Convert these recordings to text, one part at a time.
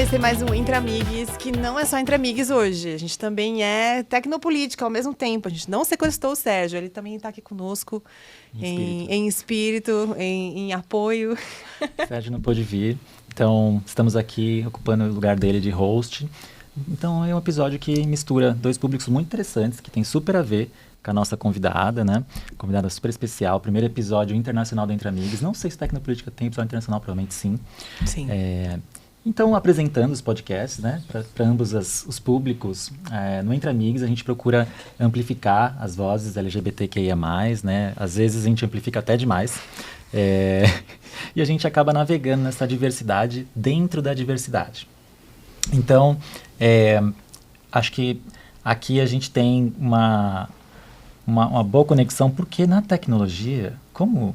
vai ser mais um Entre Amigues, que não é só Entre Amigues hoje. A gente também é tecnopolítica ao mesmo tempo. A gente não sequestrou o Sérgio, ele também está aqui conosco em espírito, em apoio. O Sérgio não pôde vir, então estamos aqui ocupando o lugar dele de host. Então é um episódio que mistura dois públicos muito interessantes, que tem super a ver com a nossa convidada, né? Convidada super especial, primeiro episódio internacional do Entre Amigues. Não sei se Tecnopolítica tem episódio internacional, provavelmente sim. Sim. Então, apresentando os podcasts, né, para ambos os públicos, no Entre Amigues a gente procura amplificar as vozes LGBTQIA+, né? Às vezes a gente amplifica até demais. E a gente acaba navegando nessa diversidade dentro da diversidade. Então, acho que aqui a gente tem uma boa conexão, porque na tecnologia, como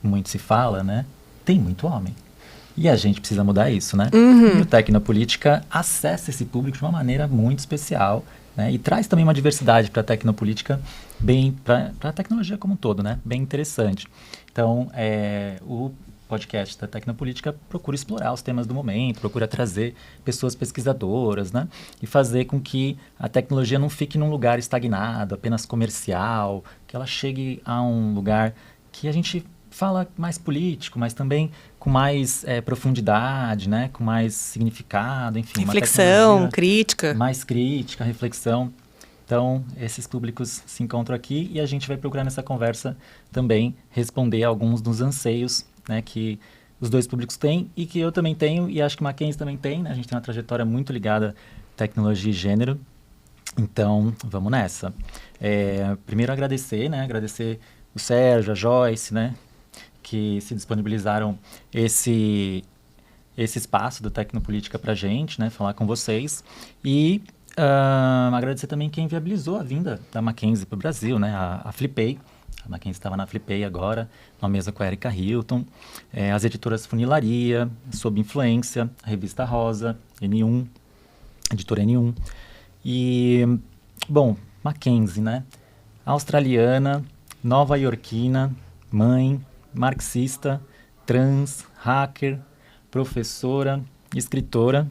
muito se fala, né, tem muito homem. E a gente precisa mudar isso, né? Uhum. E o Tecnopolítica acessa esse público de uma maneira muito especial, né? E traz também uma diversidade para a tecnopolítica, para a tecnologia como um todo, né? Bem interessante. Então, o podcast da Tecnopolítica procura explorar os temas do momento, procura trazer pessoas pesquisadoras, né? E fazer com que a tecnologia não fique num lugar estagnado, apenas comercial, que ela chegue a um lugar que a gente fala mais político, mas também com mais profundidade, né? Com mais significado, enfim. Reflexão, crítica. Mais crítica, reflexão. Então, esses públicos se encontram aqui e a gente vai procurar nessa conversa também responder a alguns dos anseios, né, que os dois públicos têm e que eu também tenho, e acho que o McKenzie também tem, né? A gente tem uma trajetória muito ligada à tecnologia e gênero. Então, vamos nessa. Primeiro agradecer, né? Agradecer o Sérgio, a Joyce, né? Que se disponibilizaram esse espaço do Tecnopolítica pra gente, né? Falar com vocês. E agradecer também quem viabilizou a vinda da McKenzie para o Brasil, né? A Flipei. A McKenzie estava na Flipei agora, numa mesa com a Erika Hilton. As editoras Funilaria, Sob Influência, a Revista Rosa, N1, editora N1. E, bom, McKenzie, né? Australiana, nova-iorquina, mãe, marxista, trans, hacker, professora, escritora.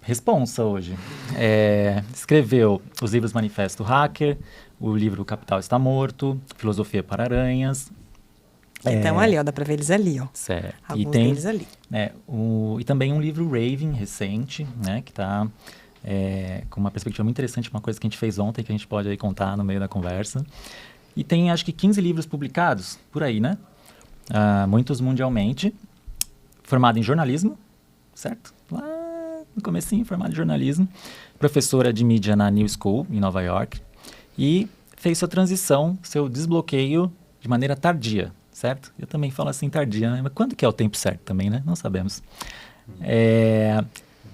Responsa hoje. Escreveu os livros Manifesto Hacker, o livro O Capital Está Morto, Filosofia para Aranhas. Então ali, ó, dá pra ver eles ali, ó. Certo. Alguns deles ali. E também um livro Raven, recente, né, que está com uma perspectiva muito interessante, uma coisa que a gente fez ontem, que a gente pode aí contar no meio da conversa. E tem, acho que, 15 livros publicados por aí, né? Muitos mundialmente. Formado em jornalismo, certo? Lá no comecinho, formado em jornalismo. Professora de mídia na New School, em Nova York. E fez sua transição, seu desbloqueio de maneira tardia, certo? Eu também falo assim tardia, né? Mas quando que é o tempo certo também, né? Não sabemos.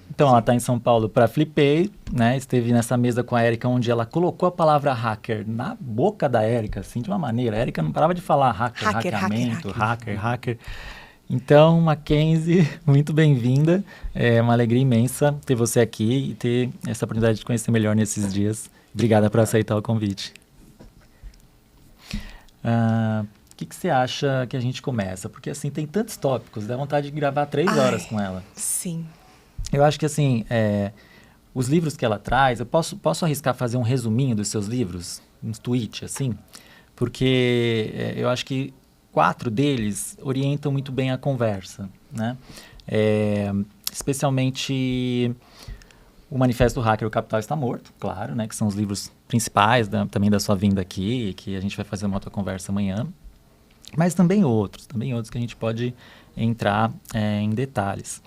Então, ela está em São Paulo para Flipei, né? Esteve nessa mesa com a Erika, onde ela colocou a palavra hacker na boca da Erika, assim, de uma maneira. A Erika não parava de falar hackeamento, hacker. Então, McKenzie, muito bem-vinda. É uma alegria imensa ter você aqui e ter essa oportunidade de conhecer melhor nesses dias. Obrigada por aceitar o convite. O que você acha que a gente começa? Porque, assim, tem tantos tópicos, dá vontade de gravar 3 horas com ela. Sim. Eu acho que, assim, os livros que ela traz, eu posso arriscar fazer um resuminho dos seus livros? Um tweet, assim? Porque eu acho que 4 deles orientam muito bem a conversa, né? Especialmente o Manifesto Hacker, O Capital Está Morto, claro, né? Que são os livros principais também da sua vinda aqui, que a gente vai fazer uma outra conversa amanhã. Mas também outros que a gente pode entrar em detalhes.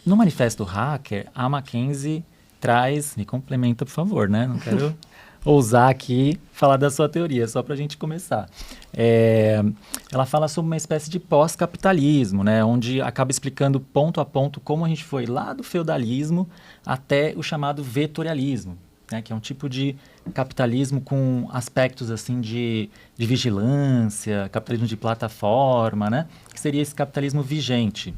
No Manifesto Hacker, a McKenzie traz... Me complementa, por favor, né? Não quero ousar aqui falar da sua teoria, só para a gente começar. Ela fala sobre uma espécie de pós-capitalismo, né? Onde acaba explicando ponto a ponto como a gente foi lá do feudalismo até o chamado vetorialismo, né? Que é um tipo de capitalismo com aspectos assim de vigilância, capitalismo de plataforma, né? Que seria esse capitalismo vigente.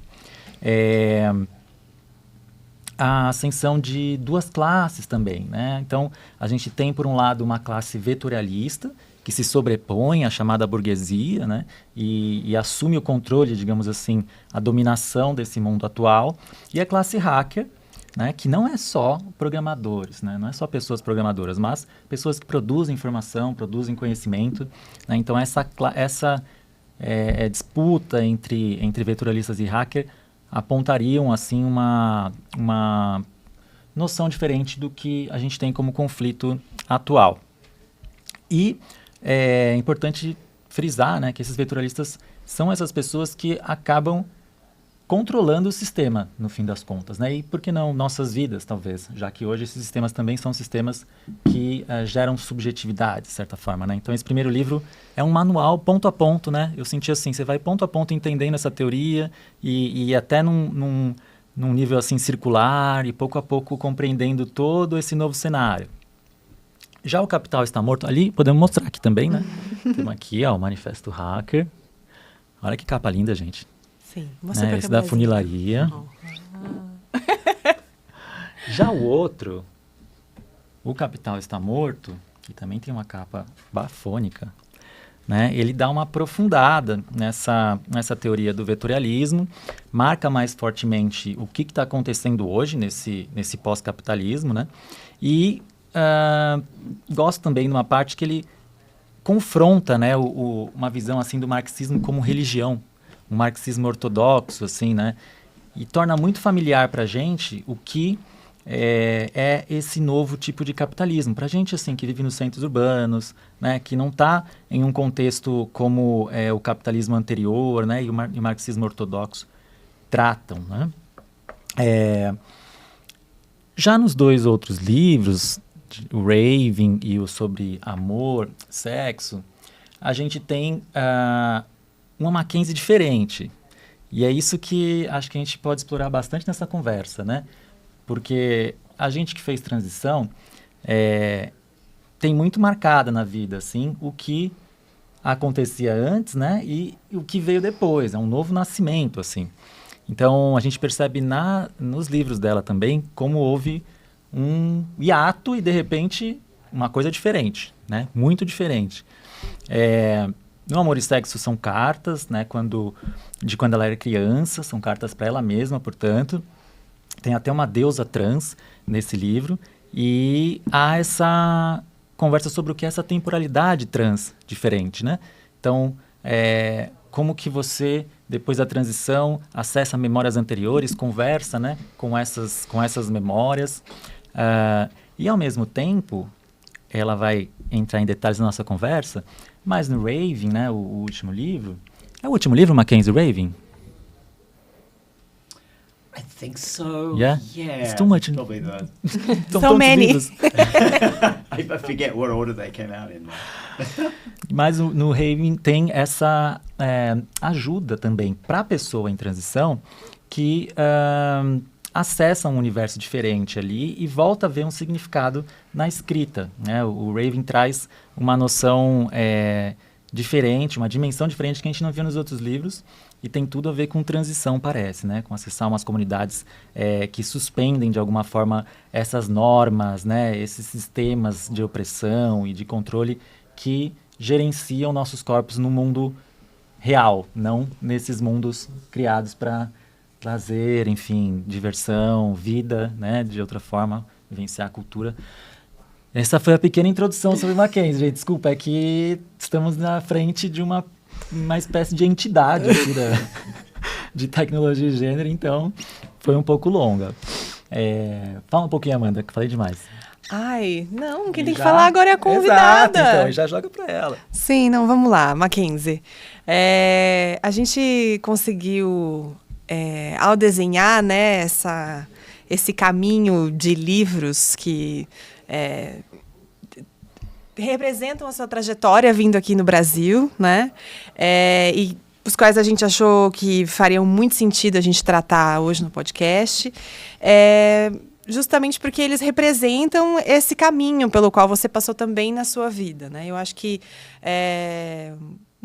A ascensão de 2 classes também, né? Então, a gente tem, por um lado, uma classe vetorialista, que se sobrepõe à chamada burguesia, né? E assume o controle, digamos assim, a dominação desse mundo atual, e a classe hacker, né? Que não é só programadores, né? Não é só pessoas programadoras, mas pessoas que produzem informação, produzem conhecimento, né? Então essa disputa entre vetorialistas e hacker apontariam assim uma noção diferente do que a gente tem como conflito atual. E é importante frisar, né, que esses vetorialistas são essas pessoas que acabam controlando o sistema, no fim das contas, né? E por que não nossas vidas, talvez, já que hoje esses sistemas também são sistemas que geram subjetividade, de certa forma, né? Então, esse primeiro livro é um manual ponto a ponto, né? Eu senti assim, você vai ponto a ponto entendendo essa teoria e até num nível assim circular e pouco a pouco compreendendo todo esse novo cenário. Já o Capital Está Morto, ali podemos mostrar aqui também, né? Temos aqui, ó, o Manifesto Hacker. Olha que capa linda, gente. Sim, mostra pra esse da funilaria. Já o outro, o Capital Está Morto, que também tem uma capa bafônica, né? Ele dá uma aprofundada nessa teoria do vetorialismo, marca mais fortemente o que está acontecendo hoje nesse pós-capitalismo, né? E gosto também de uma parte que ele confronta, né, uma visão assim do marxismo como religião, um marxismo ortodoxo, assim, né? E torna muito familiar para a gente o que é esse novo tipo de capitalismo. Para a gente, assim, que vive nos centros urbanos, né, que não está em um contexto como o capitalismo anterior, né, e o marxismo ortodoxo tratam, né? Já nos dois outros livros, o Raven e o sobre amor, sexo, a gente tem uma McKenzie diferente. E é isso que acho que a gente pode explorar bastante nessa conversa, né? Porque a gente que fez transição tem muito marcada na vida, assim, o que acontecia antes, né? E o que veio depois, é um novo nascimento, assim. Então, a gente percebe nos livros dela também como houve um hiato e, de repente, uma coisa diferente, né? Muito diferente. No Amor e Sexo são cartas, né? De quando ela era criança, são cartas para ela mesma, portanto. Tem até uma deusa trans nesse livro. E há essa conversa sobre o que é essa temporalidade trans diferente, né? Então, como que você, depois da transição, acessa memórias anteriores, conversa, né, com essas memórias. E, ao mesmo tempo, ela vai entrar em detalhes na nossa conversa, mas no Raven, né, o último livro... É o último livro, McKenzie, Raven? I think so. Yeah? It's too much. Probably the... So many. I forget what order they came out in. Mas no Raven tem essa ajuda também para a pessoa em transição que acessa um universo diferente ali e volta a ver um significado na escrita, né? O Raven traz uma noção diferente, uma dimensão diferente que a gente não viu nos outros livros e tem tudo a ver com transição, parece, né? Com acessar umas comunidades que suspendem de alguma forma essas normas, né? Esses sistemas de opressão e de controle que gerenciam nossos corpos no mundo real, não nesses mundos criados para lazer, enfim, diversão, vida, né? De outra forma, vivenciar a cultura. Essa foi a pequena introdução sobre McKenzie, gente. Desculpa, é que estamos na frente de uma espécie de entidade aqui de tecnologia e gênero, então foi um pouco longa. Fala um pouquinho, Amanda, que falei demais. Ai, não, quem tem que falar agora é a convidada. Exato, então, já joga para ela. Sim, não, vamos lá, McKenzie. A gente conseguiu, ao desenhar, né, esse caminho de livros que representam a sua trajetória vindo aqui no Brasil, né? E os quais a gente achou que fariam muito sentido a gente tratar hoje no podcast. Justamente porque eles representam esse caminho pelo qual você passou também na sua vida, né? Eu acho que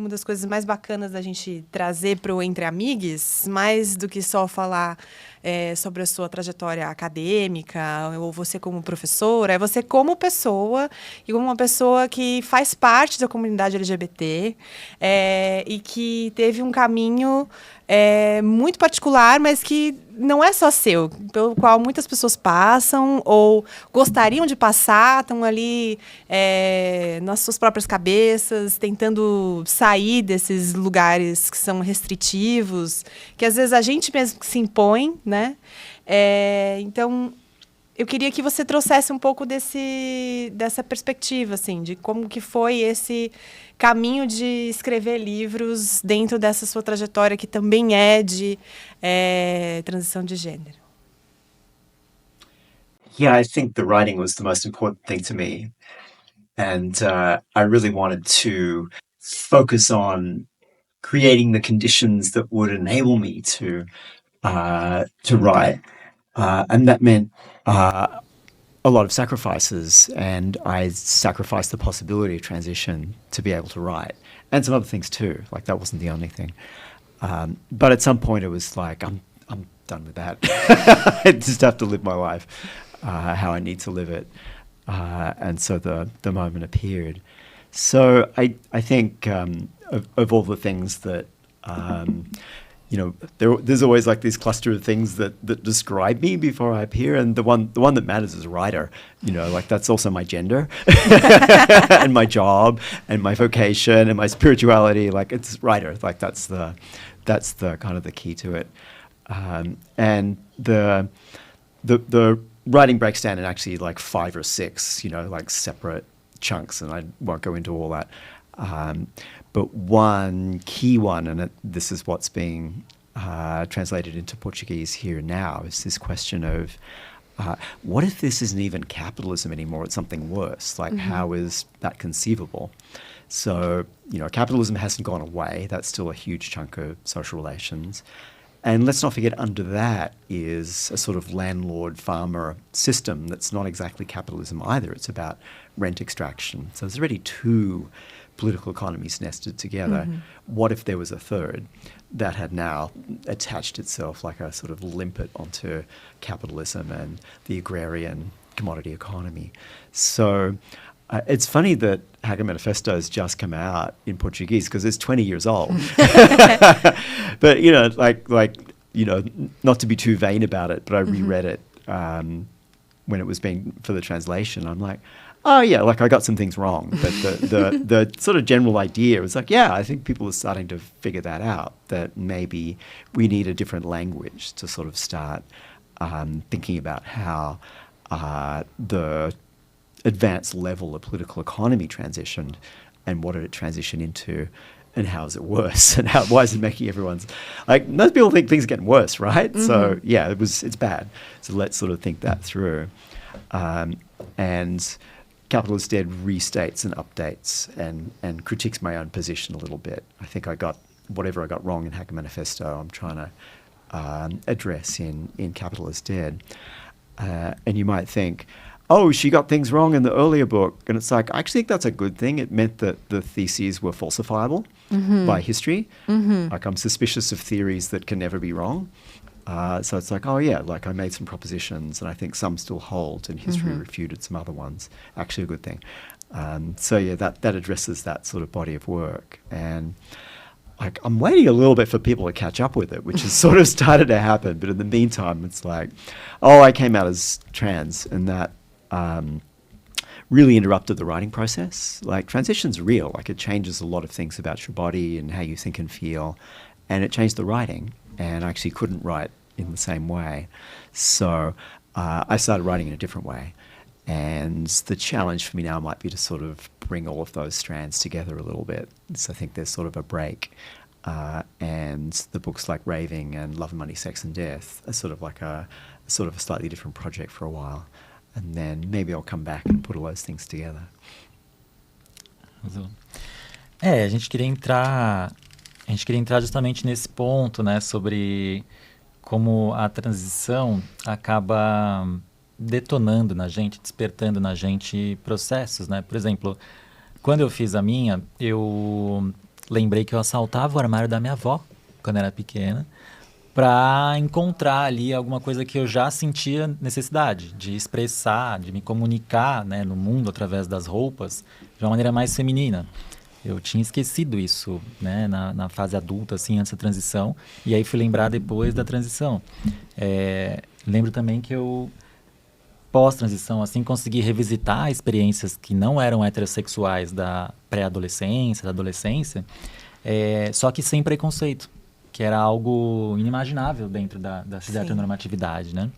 uma das coisas mais bacanas da gente trazer para o Entre Amigues, mais do que só falar sobre a sua trajetória acadêmica, ou você como professora, é você como pessoa, e como uma pessoa que faz parte da comunidade LGBT, e que teve um caminho muito particular, mas que não é só seu, pelo qual muitas pessoas passam, ou gostariam de passar, estão ali nas suas próprias cabeças, tentando sair desses lugares que são restritivos, que às vezes a gente mesmo se impõe, né? Então, eu queria que você trouxesse um pouco dessa perspectiva, assim, de como que foi esse caminho de escrever livros dentro dessa sua trajetória, que também é de transição de gênero. Yeah, I think the writing was the most important thing to me. And I really wanted to focus on creating the conditions that would enable me to write. And that meant a lot of sacrifices, and I sacrificed the possibility of transition to be able to write, and some other things too. Like, that wasn't the only thing. But at some point it was like, I'm done with that. I just have to live my life how I need to live it. And so the moment appeared. So I think of all the things that, there's always like this cluster of things that describe me before I appear, and the one that matters is writer. Like, that's also my gender and my job and my vocation and my spirituality. Like, it's writer. Like, that's the kind of the key to it. And the writing breaks down in actually like 5 or 6, like separate chunks, and I won't go into all that. But one key one, and this is what's being translated into Portuguese here now, is this question of what if this isn't even capitalism anymore, it's something worse? Like, how is that conceivable? So, capitalism hasn't gone away. That's still a huge chunk of social relations. And let's not forget, under that is a sort of landlord-farmer system that's not exactly capitalism either. It's about rent extraction. So there's already 2 political economies nested together. What if there was a third that had now attached itself like a sort of limpet onto capitalism and the agrarian commodity economy? So it's funny that Hacker Manifesto has just come out in Portuguese, because it's 20 years old. But, not to be too vain about it, but I reread it when it was being for the translation. I'm like, oh yeah, like, I got some things wrong. But the sort of general idea was like, yeah, I think people are starting to figure that out, that maybe we need a different language to sort of start thinking about how the advanced level of political economy transitioned, and what did it transition into, and how is it worse, and why is it making everyone's, like, most people think things are getting worse, right? So yeah, it's bad. So let's sort of think that through. And Capitalist Dead restates and updates and critiques my own position a little bit. I think whatever I got wrong in Hacker Manifesto, I'm trying to address in Capitalist Dead. And you might think, oh, she got things wrong in the earlier book. And it's like, I actually think that's a good thing. It meant that the theses were falsifiable by history. Like, I'm suspicious of theories that can never be wrong. So it's like, oh yeah, like, I made some propositions, and I think some still hold, and history refuted some other ones. Actually a good thing. So yeah, that addresses that sort of body of work. And like, I'm waiting a little bit for people to catch up with it, which has sort of started to happen. But in the meantime, it's like, oh, I came out as trans, and that really interrupted the writing process. Like, transition's real. Like, it changes a lot of things about your body and how you think and feel. And it changed the writing. And I actually couldn't write in the same way. So I started writing in a different way. And the challenge for me now might be to sort of bring all of those strands together a little bit. So I think there's sort of a break. And the books like Raving and Love and Money, Sex and Death are sort of like a slightly different project for a while. And then maybe I'll come back and put all those things together. A gente queria entrar justamente nesse ponto, né, sobre como a transição acaba detonando na gente, despertando na gente processos, né? Por exemplo, quando eu fiz a minha, eu lembrei que eu assaltava o armário da minha avó, quando era pequena, para encontrar ali alguma coisa que eu já sentia necessidade de expressar, de me comunicar, né, no mundo através das roupas de uma maneira mais feminina. Eu tinha esquecido isso, né, na fase adulta, assim, antes da transição, e aí fui lembrar depois da transição. Lembro também que eu, pós-transição, assim, consegui revisitar experiências que não eram heterossexuais da pré-adolescência, da adolescência, só que sem preconceito, que era algo inimaginável dentro da heteronormatividade, né?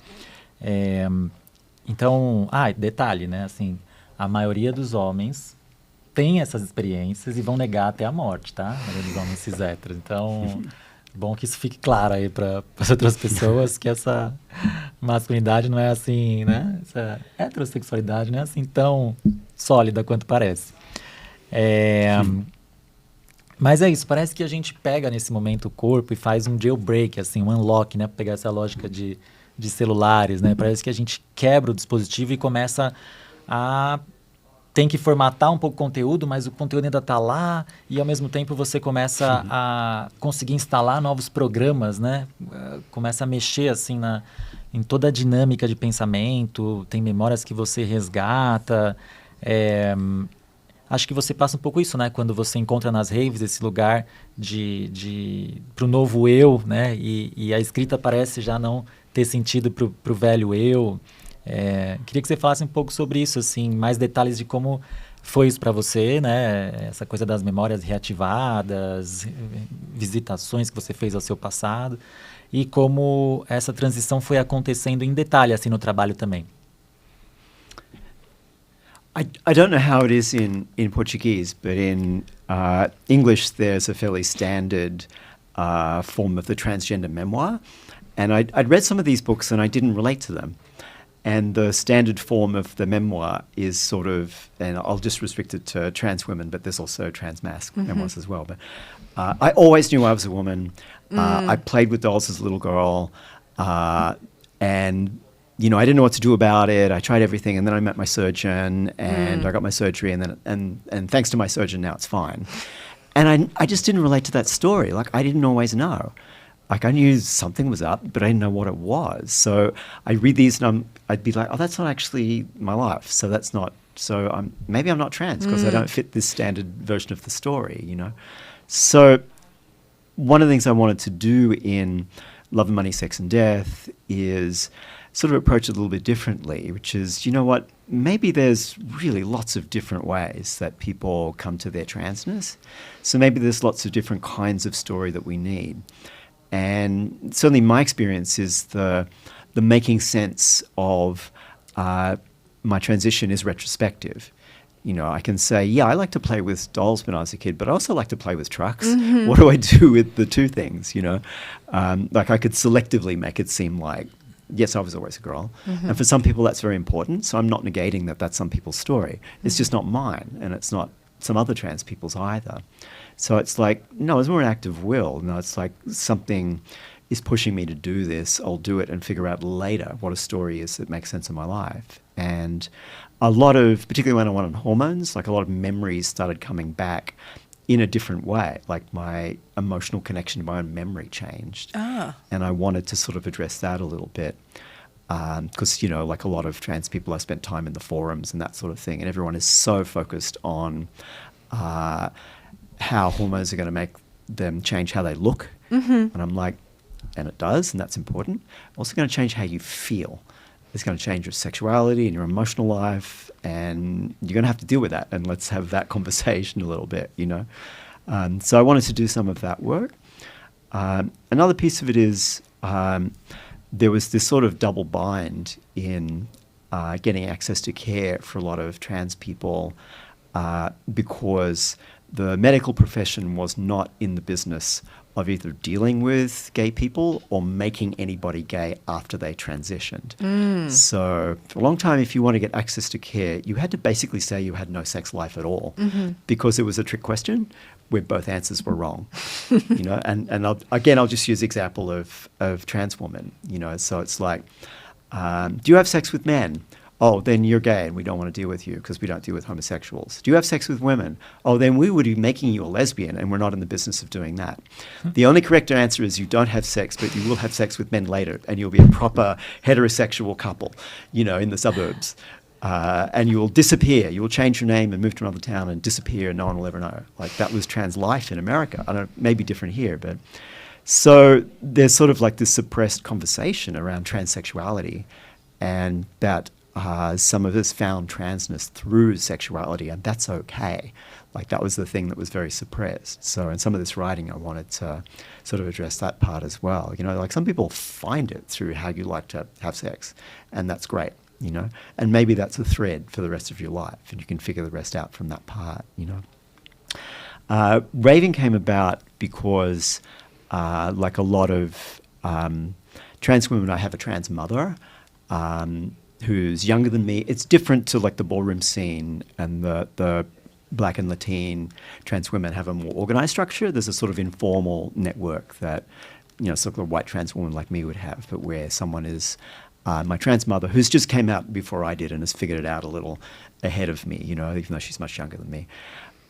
Então, detalhe, né, assim, a maioria dos homens tem essas experiências e vão negar até a morte, tá? A maioria dos homens cis héteros. Então, bom que isso fique claro aí para as outras pessoas, que essa masculinidade não é assim, né? Essa heterossexualidade não é assim tão sólida quanto parece. Mas é isso, parece que a gente pega nesse momento o corpo e faz um jailbreak, assim, um unlock, né? Pra pegar essa lógica de celulares, né? Parece que a gente quebra o dispositivo e começa a... Tem que formatar um pouco o conteúdo, mas o conteúdo ainda está lá e, ao mesmo tempo, você começa a conseguir instalar novos programas, né? Começa a mexer, assim, em toda a dinâmica de pensamento, tem memórias que você resgata. Acho que você passa um pouco isso, né? Quando você encontra nas raves esse lugar pro novo eu, né? E a escrita parece já não ter sentido pro velho eu. Queria que você falasse um pouco sobre isso, assim, mais detalhes de como foi isso para você, né? Essa coisa das memórias reativadas, visitações que você fez ao seu passado e como essa transição foi acontecendo em detalhe, assim, no trabalho também. I don't know how it is in Portuguese, but in English there's a fairly standard form of the transgender memoir, and I'd read some of these books and I didn't relate to them. And the standard form of the memoir is sort of, and I'll just restrict it to trans women, but there's also trans memoirs as well. But I always knew I was a woman. I played with dolls as a little girl. And, you know, I didn't know what to do about it. I tried everything. And then I met my surgeon and I got my surgery. And then, and thanks to my surgeon, now it's fine. And I just didn't relate to that story. Like, I didn't always know. Like, I knew something was up, but I didn't know what it was. So I read these and I'd be like, oh, that's not actually my life. So that's not, so maybe I'm not trans because I don't fit this standard version of the story, you know? So one of the things I wanted to do in Love and Money, Sex and Death is sort of approach it a little bit differently, which is, you know what, maybe there's really lots of different ways that people come to their transness. So maybe there's lots of different kinds of story that we need. And certainly my experience is the making sense of my transition is retrospective. You know, I can say, yeah, I like to play with dolls when I was a kid, but I also like to play with trucks. Mm-hmm. What do I do with the two things, you know? Like I could selectively make it seem like, yes, I was always a girl. Mm-hmm. And for some people that's very important, so I'm not negating that that's some people's story. It's just not mine, and it's not some other trans people's either. So it's like, no, it's more an act of will. No, it's like something is pushing me to do this. I'll do it and figure out later what a story is that makes sense in my life. And a lot of, particularly when I went on hormones, like a lot of memories started coming back in a different way. Like my emotional connection to my own memory changed. And I wanted to sort of address that a little bit. Because, you know, like a lot of trans people, I spent time in the forums and that sort of thing. And everyone is so focused on how hormones are going to make them change how they look. Mm-hmm. And I'm like, and it does, and that's important. Also going to change how you feel. It's going to change your sexuality and your emotional life, and you're going to have to deal with that. And let's have that conversation a little bit, you know. So I wanted to do some of that work. Another piece of it is there was this sort of double bind in getting access to care for a lot of trans people because the medical profession was not in the business of either dealing with gay people or making anybody gay after they transitioned. So for a long time, if you want to get access to care, you had to basically say you had no sex life at all because it was a trick question where both answers were wrong. You know, and I'll just use the example of trans women, you know, so it's like, do you have sex with men? Oh, then you're gay and we don't want to deal with you because we don't deal with homosexuals. Do you have sex with women? Oh, then we would be making you a lesbian and we're not in the business of doing that. The only correct answer is you don't have sex, but you will have sex with men later and you'll be a proper heterosexual couple, you know, in the suburbs. And you will disappear. You will change your name and move to another town and disappear and no one will ever know. Like that was trans life in America. I don't know, maybe different here, but so there's sort of like this suppressed conversation around transsexuality and that some of us found transness through sexuality, and that's okay. Like that was the thing that was very suppressed. So in some of this writing, I wanted to sort of address that part as well. You know, like some people find it through how you like to have sex, and that's great, you know. And maybe that's a thread for the rest of your life, and you can figure the rest out from that part, you know. Raving came about because, like a lot of trans women, I have a trans mother, who's younger than me. It's different to like the ballroom scene and the Black and Latin trans women have a more organized structure. There's a sort of informal network that, you know, sort of a white trans woman like me would have, but where someone is my trans mother, who's just came out before I did and has figured it out a little ahead of me, you know, even though she's much younger than me.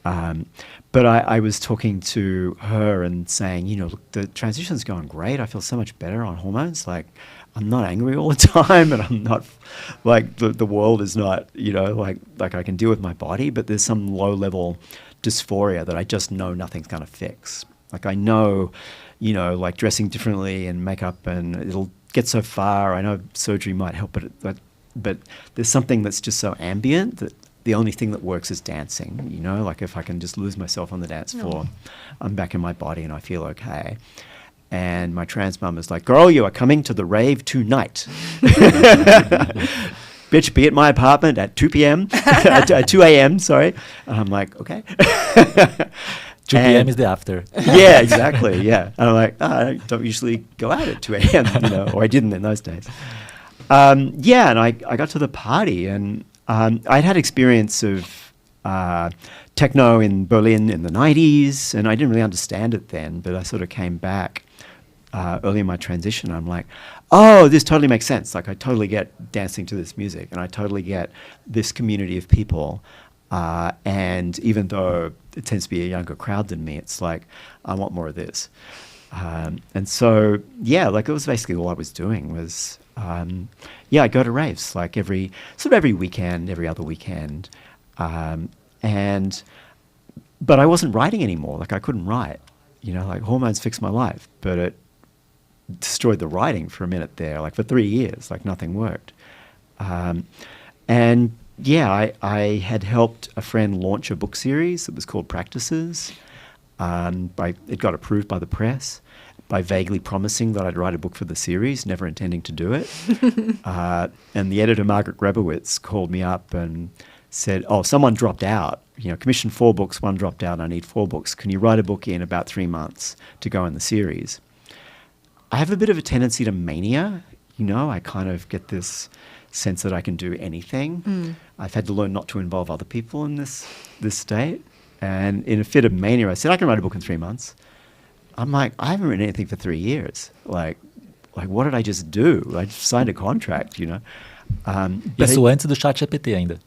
But I was talking to her and saying, you know, look, the transition's going great. I feel so much better on hormones. Like, I'm not angry all the time, and I'm not like the world is not, you know, like I can deal with my body, but there's some low-level dysphoria that I just know nothing's going to fix. Like I know, you know, like dressing differently and makeup, and it'll get so far. I know surgery might help it, but there's something that's just so ambient that the only thing that works is dancing, you know, like if I can just lose myself on the dance floor, I'm back in my body and I feel okay. And my trans mum is like, girl, you are coming to the rave tonight. Bitch, be at my apartment at 2 p.m., at 2 a.m., sorry. And I'm like, okay. 2 p.m. is the after. Yeah, exactly, yeah. And I'm like, I don't usually go out at 2 a.m., you know, or I didn't in those days. Yeah, and I got to the party and I'd had experience of techno in Berlin in the 90s, and I didn't really understand it then, but I sort of came back early in my transition. I'm like, oh, this totally makes sense. Like I totally get dancing to this music, and I totally get this community of people. And even though it tends to be a younger crowd than me, it's like, I want more of this. And so, yeah, like it was basically all I was doing was, I go to raves like every weekend, every other weekend. But I wasn't writing anymore. Like I couldn't write, you know, like hormones fixed my life, but it destroyed the writing for a minute there, like for 3 years, like nothing worked. And yeah, I had helped a friend launch a book series that was called Practices. It got approved by the press by vaguely promising that I'd write a book for the series, never intending to do it. And the editor, Margaret Grebowitz, called me up and said, oh, someone dropped out. You know, commissioned 4 books, one dropped out, I need 4 books. Can you write a book in about 3 months to go in the series? I have a bit of a tendency to mania. You know, I kind of get this sense that I can do anything. I've had to learn not to involve other people in this state. And in a fit of mania, I said, I can write a book in 3 months. I'm like, I haven't written anything for 3 years. Like what did I just do? I just signed a contract, you know. Isso antes do ChatGPT ainda.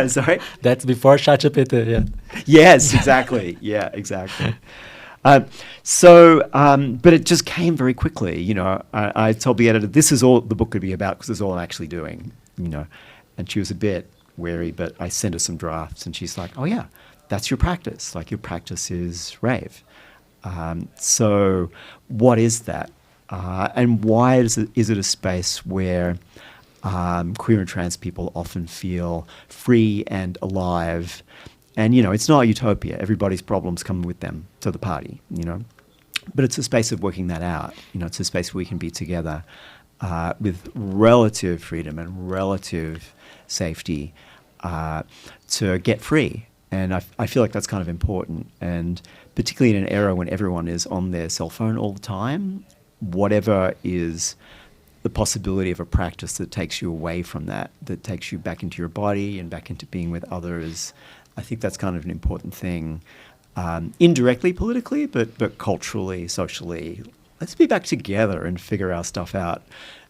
Sorry? That's before ChatGPT, yeah. Yes, exactly. Yeah, exactly. But it just came very quickly, you know. I told the editor, this is all the book could be about because this is all I'm actually doing, you know. And she was a bit wary, but I sent her some drafts and she's like, oh yeah, that's your practice. Like your practice is rave. So what is that? And why is it a space where queer and trans people often feel free and alive? And, you know, it's not a utopia. Everybody's problems come with them to the party, you know. But it's a space of working that out. You know, it's a space where we can be together with relative freedom and relative safety to get free. And I feel like that's kind of important. And particularly in an era when everyone is on their cell phone all the time, whatever is the possibility of a practice that takes you away from that takes you back into your body and back into being with others, I think that's kind of an important thing, indirectly politically, but culturally, socially, let's be back together and figure our stuff out,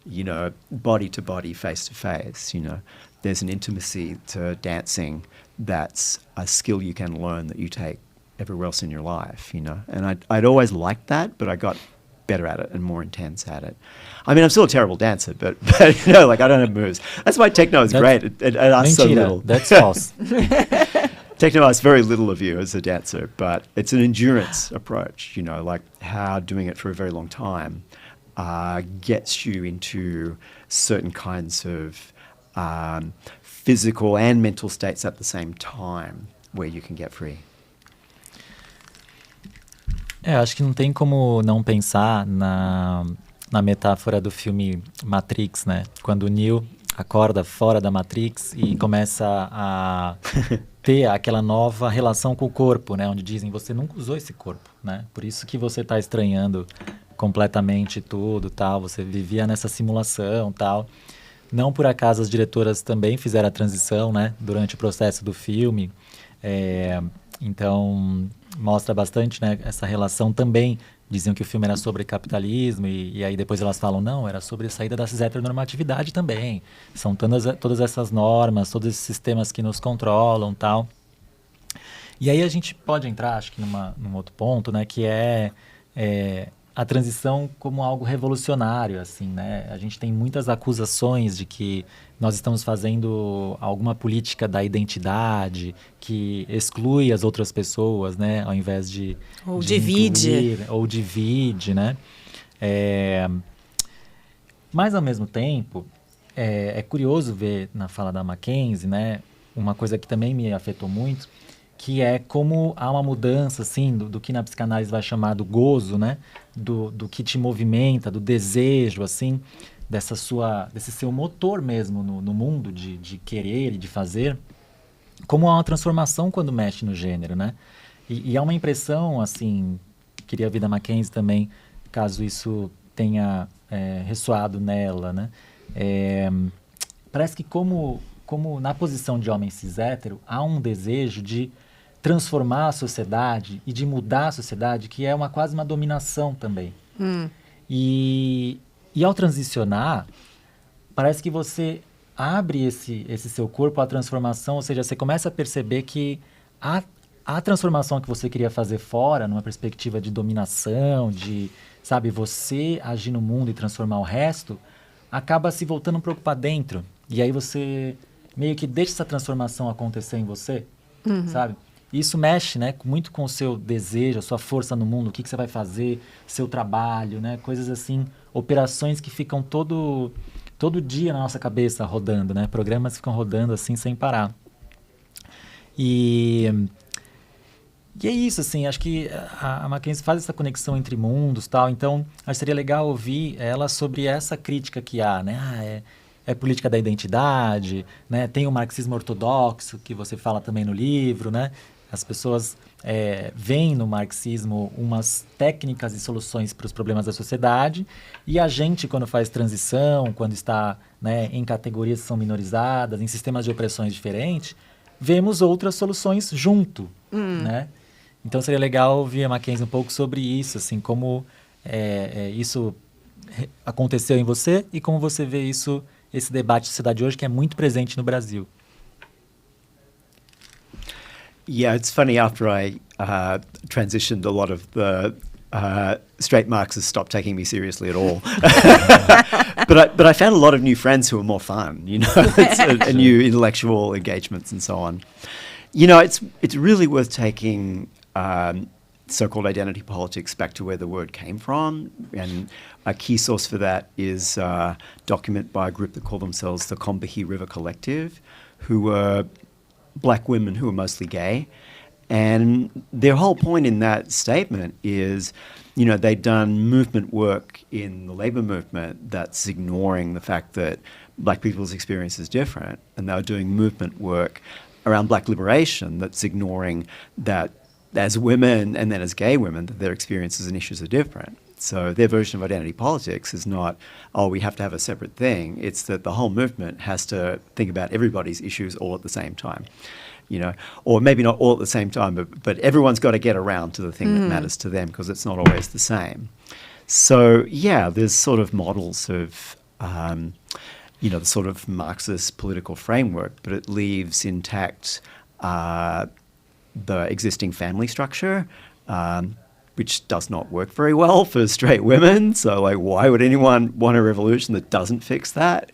you know, body to body, face to face, you know. There's an intimacy to dancing that's a skill you can learn that you take everywhere else in your life, you know. And I'd always liked that, but I got better at it and more intense at it. I mean, I'm still a terrible dancer, but you know, like, I don't have moves. That's why techno is great. It asks so little. That's false. Techno asks very little of you as a dancer, but it's an endurance approach, you know, like how doing it for a very long time gets you into certain kinds of physical and mental states at the same time where you can get free. Acho que não tem como não pensar na metáfora do filme Matrix, né? Quando o Neo acorda fora da Matrix e começa a ter aquela nova relação com o corpo, né? Onde dizem, você nunca usou esse corpo, né? Por isso que você está estranhando completamente tudo, tal. Você vivia nessa simulação, tal. Não por acaso as diretoras também fizeram a transição, né? Durante o processo do filme. Então, mostra bastante, né, essa relação também. Diziam que o filme era sobre capitalismo e aí depois elas falam, não, era sobre a saída da heteronormatividade também. São todas essas normas, todos esses sistemas que nos controlam, tal. E aí a gente pode entrar, acho que num outro ponto, né, que é a transição como algo revolucionário, assim, né? A gente tem muitas acusações de que nós estamos fazendo alguma política da identidade que exclui as outras pessoas, né? Ao invés de divide. Incluir, ou divide, né? Mas, ao mesmo tempo, é curioso ver na fala da McKenzie, né? Uma coisa que também me afetou muito, que é como há uma mudança, assim, do que na psicanálise vai chamar do gozo, né? Do que te movimenta, do desejo, assim, desse seu motor mesmo no mundo de querer e de fazer, como há uma transformação quando mexe no gênero, né? E há uma impressão, assim, queria ouvir da McKenzie também, caso isso tenha ressoado nela, né? Parece que como na posição de homem cis hétero, há um desejo de transformar a sociedade e de mudar a sociedade, que é quase uma dominação também. E ao transicionar, parece que você abre esse seu corpo à transformação, ou seja, você começa a perceber que a transformação que você queria fazer fora, numa perspectiva de dominação, de, sabe, você agir no mundo e transformar o resto, acaba se voltando um pouco para dentro. E aí você meio que deixa essa transformação acontecer em você, sabe? E isso mexe, né, muito com o seu desejo, a sua força no mundo, o que você vai fazer, seu trabalho, né? Coisas assim, operações que ficam todo dia na nossa cabeça rodando, né? Programas ficam rodando assim sem parar. E é isso, assim, acho que a McKenzie faz essa conexão entre mundos, tal. Então, acho que seria legal ouvir ela sobre essa crítica que há, né? É política da identidade, né? Tem o marxismo ortodoxo, que você fala também no livro, né? As pessoas veem no marxismo umas técnicas e soluções para os problemas da sociedade, e a gente, quando faz transição, quando está, né, em categorias que são minorizadas, em sistemas de opressões diferentes, vemos outras soluções junto, né? Então seria legal ouvir a McKenzie um pouco sobre isso, assim, como isso aconteceu em você e como você vê isso, esse debate de sociedade hoje, que é muito presente no Brasil. Yeah, it's funny, after I transitioned, a lot of the straight Marxists stopped taking me seriously at all. But I found a lot of new friends who are more fun, you know, and new intellectual engagements and so on. You know, it's really worth taking so-called identity politics back to where the word came from, and a key source for that is a document by a group that call themselves the Combahee River Collective, who were black women who were mostly gay. And their whole point in that statement is, you know, they'd done movement work in the labor movement that's ignoring the fact that black people's experience is different, and they were doing movement work around black liberation that's ignoring that as women and then as gay women, that their experiences and issues are different. So their version of identity politics is not, oh, we have to have a separate thing. It's that the whole movement has to think about everybody's issues all at the same time, you know, or maybe not all at the same time, but everyone's got to get around to the thing that matters to them, because it's not always the same. So, yeah, there's sort of models of, the sort of Marxist political framework, but it leaves intact the existing family structure, which does not work very well for straight women. So, like, why would anyone want a revolution that doesn't fix that,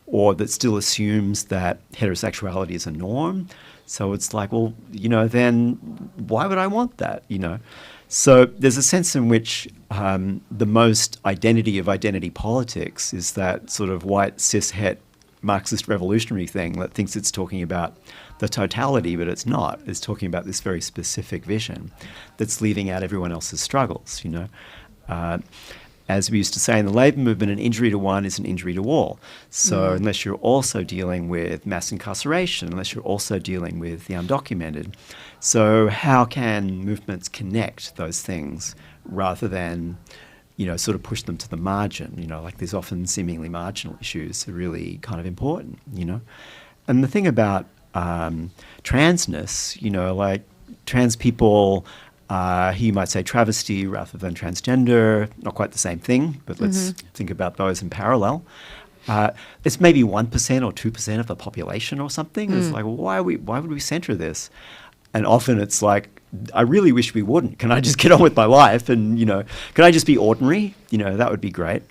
or that still assumes that heterosexuality is a norm? So it's like, well, then why would I want that, So there's a sense in which the most identity of identity politics is that sort of white, cis-het Marxist revolutionary thing that thinks it's talking about the totality, but it's not. It's talking about this very specific vision that's leaving out everyone else's struggles, As we used to say in the labour movement, an injury to one is an injury to all. So unless you're also dealing with mass incarceration, unless you're also dealing with the undocumented, so how can movements connect those things rather than, sort of push them to the margin? Like these often seemingly marginal issues are really kind of important, And the thing about transness, like trans people, here you might say travesty rather than transgender, not quite the same thing, but let's think about those in parallel. It's maybe 1% or 2% of the population or something. It's like, well, why would we centre this? And often it's like, I really wish we wouldn't. Can I just get on with my life? And, can I just be ordinary? That would be great.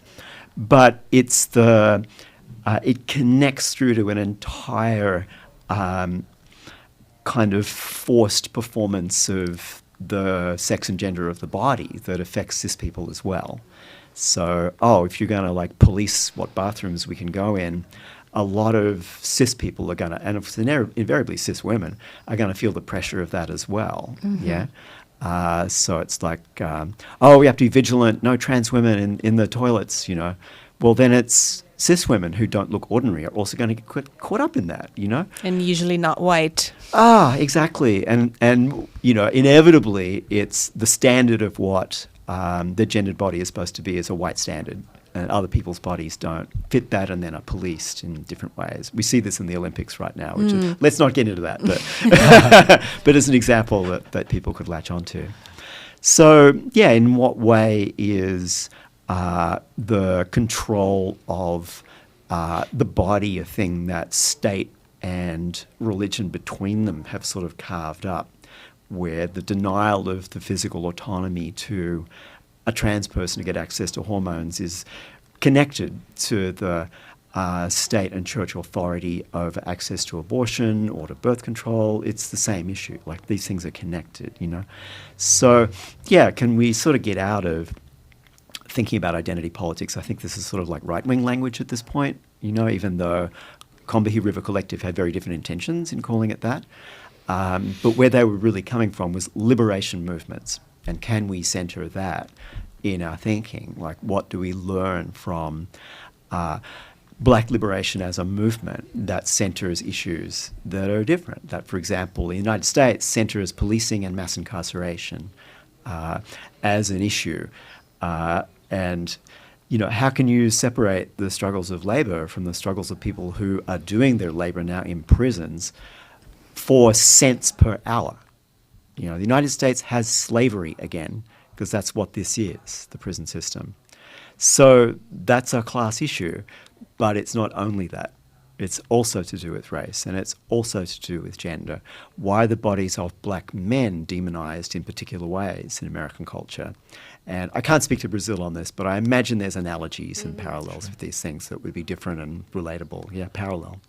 But it's it connects through to an entire kind of forced performance of the sex and gender of the body that affects cis people as well. So, if you're going to like police what bathrooms we can go in, a lot of cis people are going to, and invariably cis women, are going to feel the pressure of that as well. Yeah. So it's like, we have to be vigilant, no trans women in the toilets, Well, then it's cis women who don't look ordinary are also going to get caught up in that, And usually not white. Exactly. And inevitably it's the standard of what the gendered body is supposed to be is a white standard. And other people's bodies don't fit that and then are policed in different ways. We see this in the Olympics right now, which is, let's not get into that, but, but as an example that people could latch onto. So, yeah, in what way is the control of the body a thing that state and religion between them have sort of carved up, where the denial of the physical autonomy to a trans person to get access to hormones is connected to the state and church authority over access to abortion or to birth control. It's the same issue. Like, these things are connected, So, yeah, can we sort of get out of thinking about identity politics? I think this is sort of like right-wing language at this point, even though Combahee River Collective had very different intentions in calling it that. But where they were really coming from was liberation movements. And can we centre that in our thinking? Like, what do we learn from black liberation as a movement that centres issues that are different? That, for example, in the United States, centres policing and mass incarceration as an issue. And, how can you separate the struggles of labour from the struggles of people who are doing their labour now in prisons for cents per hour? The United States has slavery again, because that's what this is, the prison system. So that's a class issue, but it's not only that. It's also to do with race, and it's also to do with gender. Why are the bodies of black men demonized in particular ways in American culture? And I can't speak to Brazil on this, but I imagine there's analogies and parallels with these things that would be different and relatable. Yeah, parallel.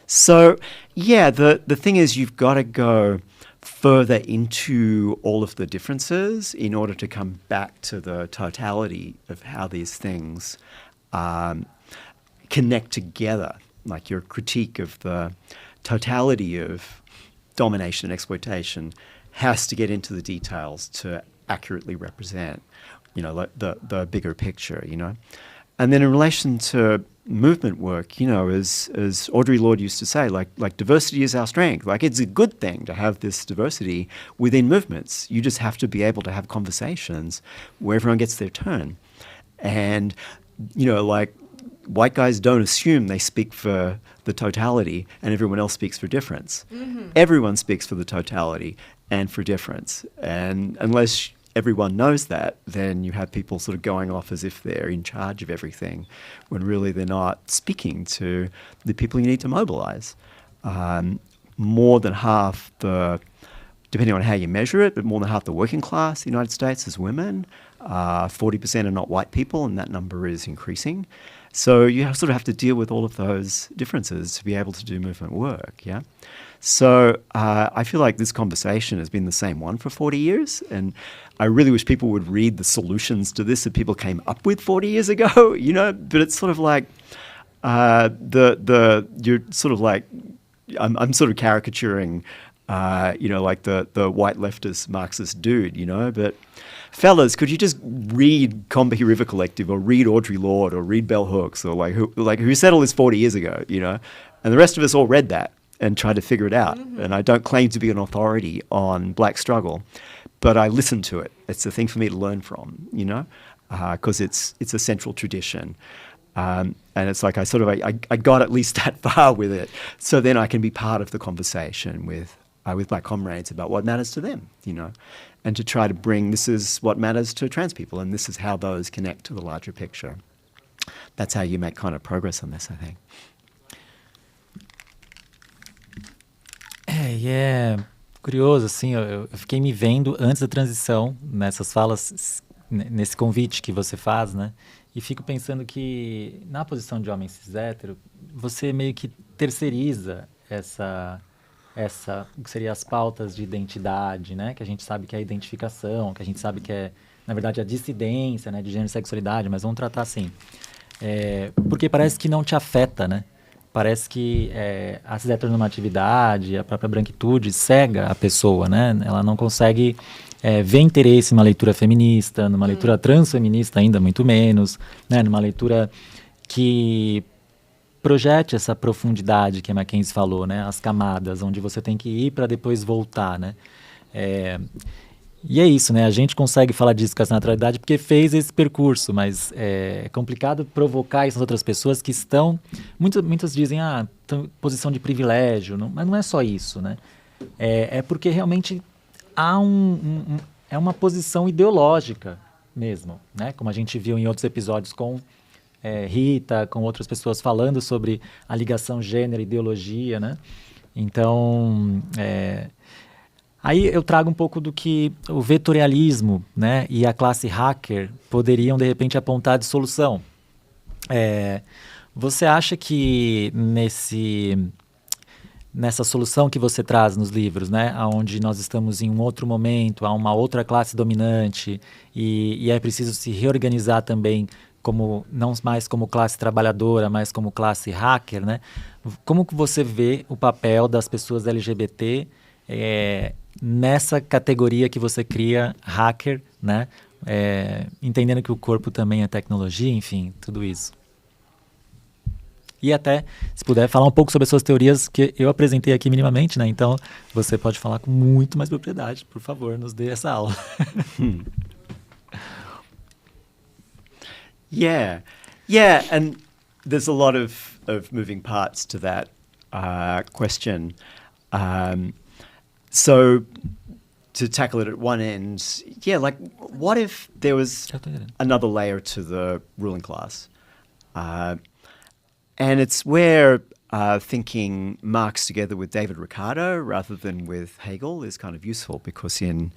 So, yeah, the thing is, you've got to go further into all of the differences in order to come back to the totality of how these things connect together. Like, your critique of the totality of domination and exploitation has to get into the details to accurately represent, like the bigger picture, And then in relation to movement work, as Audre Lorde used to say, like diversity is our strength. Like, it's a good thing to have this diversity within movements. You just have to be able to have conversations where everyone gets their turn. And, like, white guys don't assume they speak for the totality and everyone else speaks for difference. Everyone speaks for the totality and for difference. And unless everyone knows that, then you have people sort of going off as if they're in charge of everything, when really they're not speaking to the people you need to mobilize. More than half depending on how you measure it, but more than half the working class in the United States is women. 40% are not white people, and that number is increasing. So you sort of have to deal with all of those differences to be able to do movement work, yeah? So I feel like this conversation has been the same one for 40 years, and I really wish people would read the solutions to this that people came up with 40 years ago, you know? But it's sort of like you're sort of like, I'm sort of caricaturing, you know, like the white leftist Marxist dude, you know, but fellas, could you just read Combahee River Collective or read Audre Lorde or read Bell Hooks or who said all this 40 years ago, you know? And the rest of us all read that and tried to figure it out. Mm-hmm. And I don't claim to be an authority on black struggle, but I listen to it. It's a thing for me to learn from, you know, because it's a central tradition. And it's like I got at least that far with it, so then I can be part of the conversation with my comrades about what matters to them, you know, and to try to bring this is what matters to trans people, and this is how those connect to the larger picture. That's how you make kind of progress on this, I think. E é curioso, assim, eu fiquei me vendo antes da transição, nessas falas, nesse convite que você faz, né? E fico pensando que, na posição de homem cis hétero, você meio que terceiriza o que seria as pautas de identidade, né? Que a gente sabe que é a identificação, que a gente sabe que é, na verdade, a dissidência, né? De gênero e sexualidade, mas vamos tratar assim. Porque parece que não te afeta, né? Parece que a cis-heteronormatividade, a própria branquitude cega a pessoa, né? Ela não consegue ver interesse numa leitura feminista, numa leitura transfeminista ainda muito menos, né? Numa leitura que projete essa profundidade que a McKenzie falou, né? As camadas, onde você tem que ir para depois voltar, né? E é isso, né? A gente consegue falar disso com essa naturalidade porque fez esse percurso, mas é complicado provocar essas outras pessoas que estão... Muitas dizem, posição de privilégio, mas não é só isso, né? É porque realmente há uma posição ideológica mesmo, né? Como a gente viu em outros episódios com Rita, com outras pessoas falando sobre a ligação gênero e ideologia, né? Então, aí eu trago um pouco do que o vetorialismo, né, e a classe hacker poderiam, de repente, apontar de solução. Você acha que nessa solução que você traz nos livros, né, onde nós estamos em um outro momento, há uma outra classe dominante e é preciso se reorganizar também não mais como classe trabalhadora, mas como classe hacker, né? Como que você vê o papel das pessoas LGBT nessa categoria que você cria, hacker, né? Entendendo que o corpo também é tecnologia, enfim, tudo isso. E até, se puder, falar um pouco sobre as suas teorias que eu apresentei aqui minimamente, né? Então, você pode falar com muito mais propriedade. Por favor, nos dê essa aula. Yeah, and there's a lot of moving parts to that question. So to tackle it at one end, like what if there was another layer to the ruling class? And it's where thinking Marx together with David Ricardo rather than with Hegel is kind of useful, because in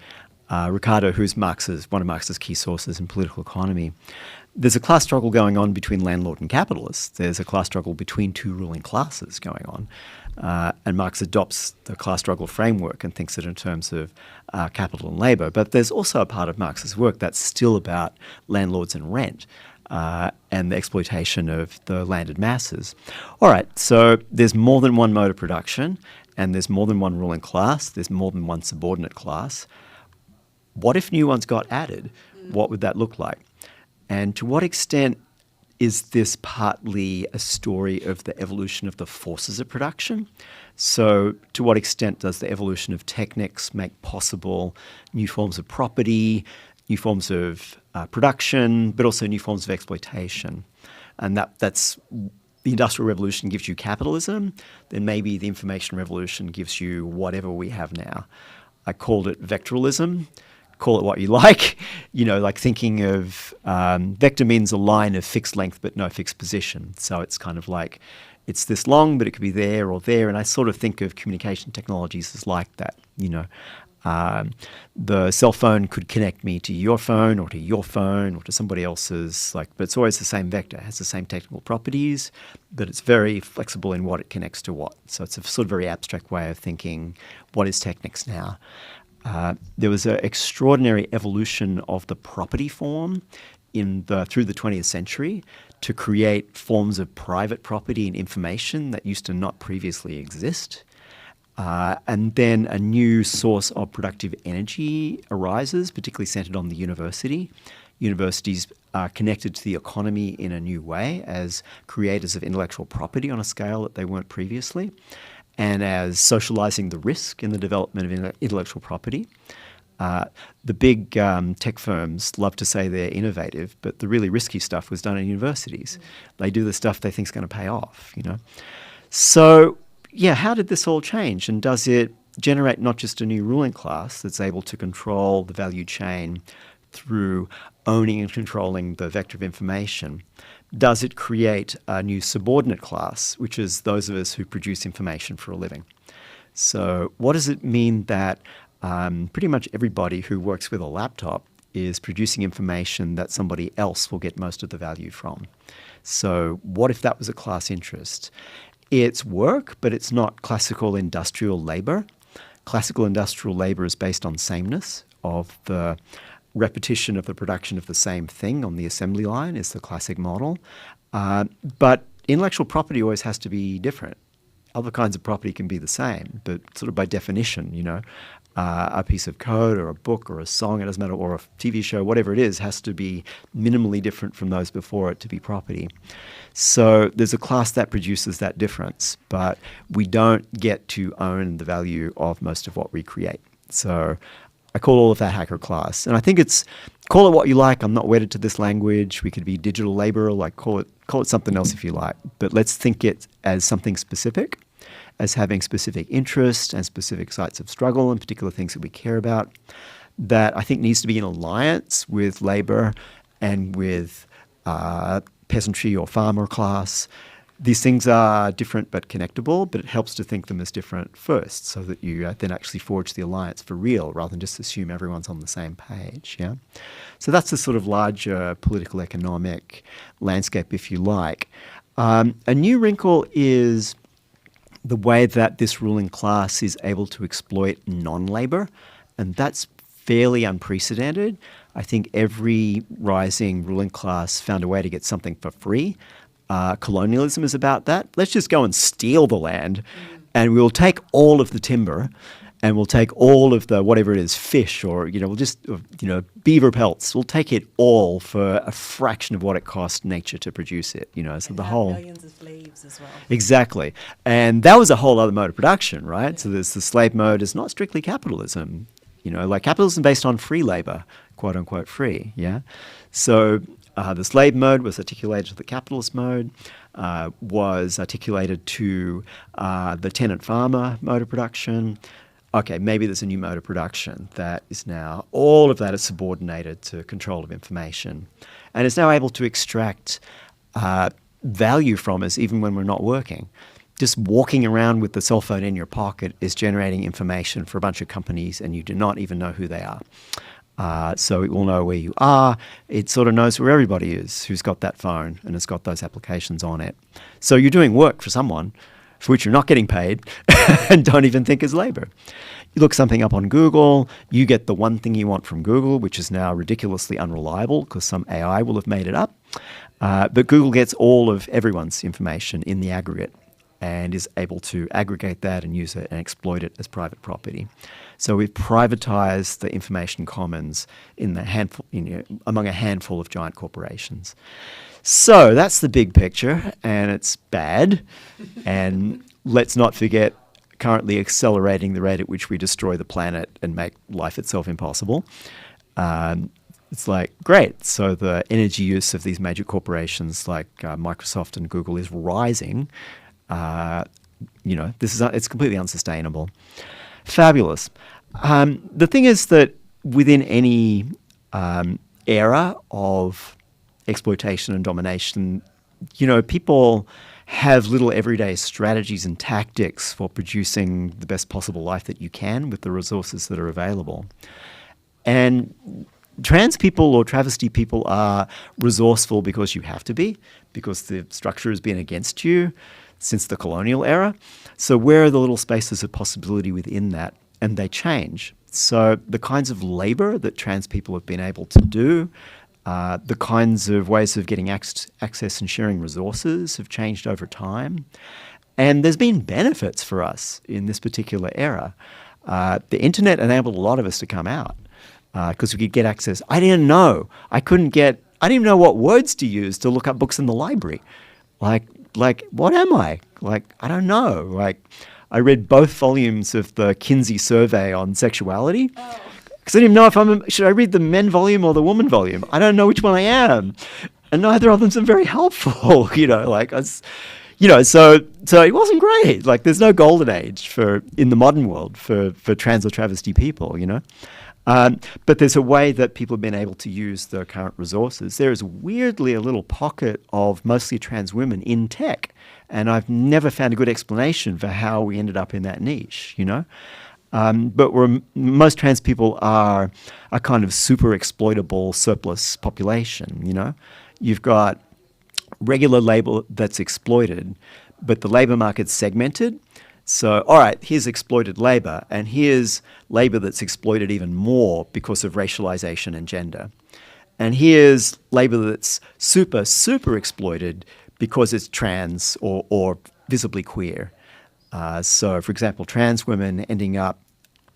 Ricardo, who's one of Marx's key sources in political economy, there's a class struggle going on between landlord and capitalist. There's a class struggle between two ruling classes going on. And Marx adopts the class struggle framework and thinks it in terms of capital and labour. But there's also a part of Marx's work that's still about landlords and rent and the exploitation of the landed masses. All right, so there's more than one mode of production, and there's more than one ruling class, there's more than one subordinate class. What if new ones got added? What would that look like? And to what extent is this partly a story of the evolution of the forces of production? So to what extent does the evolution of techniques make possible new forms of property, new forms of production, but also new forms of exploitation? And that's the Industrial Revolution gives you capitalism, then maybe the Information Revolution gives you whatever we have now. I called it vectoralism, call it what you like, like thinking of vector means a line of fixed length but no fixed position. So it's kind of like it's this long, but it could be there or there. And I sort of think of communication technologies as like that, The cell phone could connect me to your phone or to somebody else's, but it's always the same vector. It has the same technical properties, but it's very flexible in what it connects to what. So it's a sort of very abstract way of thinking, what is technics now? There was an extraordinary evolution of the property form through the 20th century to create forms of private property and information that used to not previously exist. And then a new source of productive energy arises, particularly centered on the university. Universities are connected to the economy in a new way as creators of intellectual property on a scale that they weren't previously, and as socializing the risk in the development of intellectual property. The big tech firms love to say they're innovative, but the really risky stuff was done in universities. They do the stuff they think is going to pay off, So, how did this all change? And does it generate not just a new ruling class that's able to control the value chain through owning and controlling the vector of information? Does it create a new subordinate class, which is those of us who produce information for a living? So what does it mean that pretty much everybody who works with a laptop is producing information that somebody else will get most of the value from? So what if that was a class interest? It's work, but it's not classical industrial labor. Classical industrial labor is based on sameness of the repetition of the production of the same thing on the assembly line is the classic model. But intellectual property always has to be different. Other kinds of property can be the same, but sort of by definition, a piece of code or a book or a song, it doesn't matter, or a TV show, whatever it is, has to be minimally different from those before it to be property. So there's a class that produces that difference, but we don't get to own the value of most of what we create. So I call all of that hacker class. And I think call it what you like. I'm not wedded to this language. We could be digital labor, call it something else if you like. But let's think it as something specific, as having specific interests and specific sites of struggle and particular things that we care about, that I think needs to be in alliance with labor and with peasantry or farmer class. These things are different but connectable, but it helps to think them as different first so that you then actually forge the alliance for real rather than just assume everyone's on the same page. Yeah. So that's the sort of larger political economic landscape, if you like. A new wrinkle is the way that this ruling class is able to exploit non-labor, and that's fairly unprecedented. I think every rising ruling class found a way to get something for free. Colonialism is about that. Let's just go and steal the land, and we'll take all of the timber, and we'll take all of the whatever it is, fish, or we'll just beaver pelts. We'll take it all for a fraction of what it cost nature to produce it. So the whole millions of slaves as well. Exactly, and that was a whole other mode of production, right? Yeah. So there's the slave mode is not strictly capitalism. Capitalism based on free labor, quote unquote free. Yeah, so. The slave mode was articulated to the capitalist mode, was articulated to the tenant-farmer mode of production. Okay, maybe there's a new mode of production that is now, all of that is subordinated to control of information and is now able to extract value from us even when we're not working. Just walking around with the cell phone in your pocket is generating information for a bunch of companies and you do not even know who they are. So it will know where you are. It sort of knows where everybody is who's got that phone and has got those applications on it. So you're doing work for someone for which you're not getting paid and don't even think is labor. You look something up on Google, you get the one thing you want from Google, which is now ridiculously unreliable because some AI will have made it up. But Google gets all of everyone's information in the aggregate and is able to aggregate that and use it and exploit it as private property. So we've privatized the information commons in the handful, among a handful of giant corporations. So that's the big picture, and it's bad. And let's not forget currently accelerating the rate at which we destroy the planet and make life itself impossible. It's great. So the energy use of these major corporations like Microsoft and Google is rising. It's completely unsustainable. Fabulous. The thing is that within any era of exploitation and domination, people have little everyday strategies and tactics for producing the best possible life that you can with the resources that are available. And trans people or travesty people are resourceful because you have to be, because the structure has been against you since the colonial era. So where are the little spaces of possibility within that? And they change. So the kinds of labour that trans people have been able to do, the kinds of ways of getting access and sharing resources have changed over time. And there's been benefits for us in this particular era. The internet enabled a lot of us to come out because we could get access. I didn't know. I didn't even know what words to use to look up books in the library. Like, what am I? I don't know. I read both volumes of the Kinsey survey on sexuality. Because I didn't even know should I read the men volume or the woman volume? I don't know which one I am. And neither of them are very helpful, so it wasn't great. There's no golden age in the modern world for trans or travesty people, But there's a way that people have been able to use the current resources. There is weirdly a little pocket of mostly trans women in tech, and I've never found a good explanation for how we ended up in that niche, But most trans people are a kind of super exploitable surplus population, You've got regular labour that's exploited, but the labour market's segmented. So, all right, here's exploited labour, and here's labour that's exploited even more because of racialisation and gender. And here's labour that's super, super exploited because it's trans or visibly queer. So, for example, trans women ending up,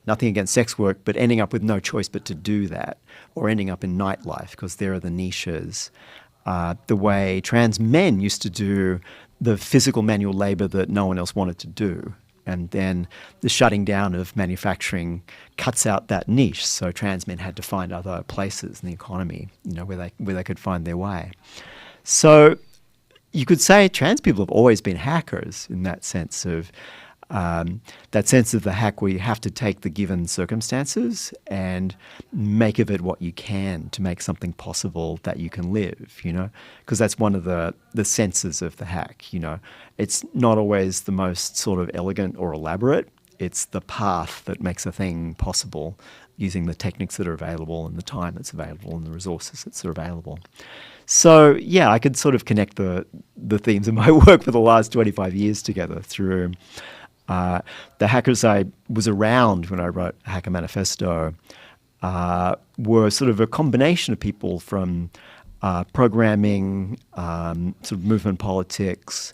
nothing against sex work, but ending up with no choice but to do that, or ending up in nightlife because there are the niches. The way trans men used to do the physical manual labour that no one else wanted to do. And then the shutting down of manufacturing cuts out that niche. So trans men had to find other places in the economy, where they could find their way. So you could say trans people have always been hackers in that sense of the hack where you have to take the given circumstances and make of it what you can to make something possible that you can live, because that's one of the senses of the hack, It's not always the most sort of elegant or elaborate. It's the path that makes a thing possible using the techniques that are available and the time that's available and the resources that are available. So, yeah, I could sort of connect the themes of my work for the last 25 years together through the hackers I was around when I wrote Hacker Manifesto were sort of a combination of people from programming, sort of movement politics,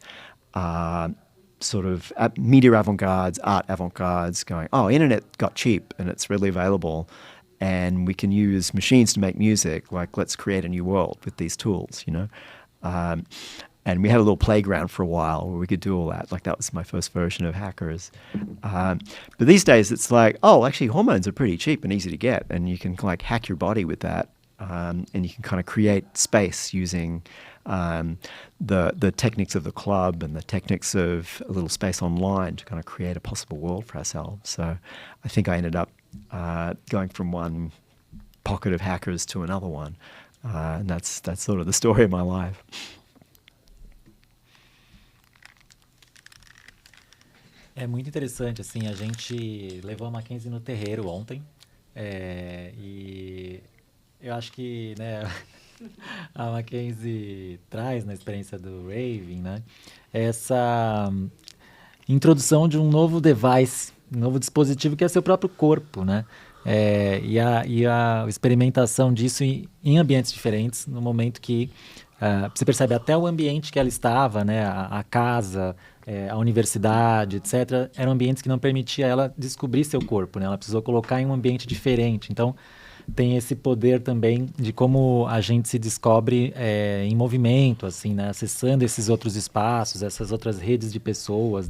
sort of media avant-gardes, art avant-gardes going, internet got cheap and it's readily available and we can use machines to make music, let's create a new world with these tools, And we had a little playground for a while where we could do all that. That was my first version of hackers. But these days it's actually hormones are pretty cheap and easy to get, and you can hack your body with that, and you can kind of create space using the techniques of the club and the techniques of a little space online to kind of create a possible world for ourselves. So I think I ended up going from one pocket of hackers to another one, and that's sort of the story of my life. É muito interessante, assim, a gente levou a McKenzie no terreiro ontem, e eu acho que, a McKenzie traz na experiência do raving, essa introdução de um novo device, um novo dispositivo que é seu próprio corpo, e a experimentação disso em ambientes diferentes, no momento que você percebe até o ambiente que ela estava, a casa, a universidade, etc., eram ambientes que não permitiam ela descobrir seu corpo, Ela precisou colocar em um ambiente diferente. Então, tem esse poder também de como a gente se descobre em movimento, assim, acessando esses outros espaços, essas outras redes de pessoas,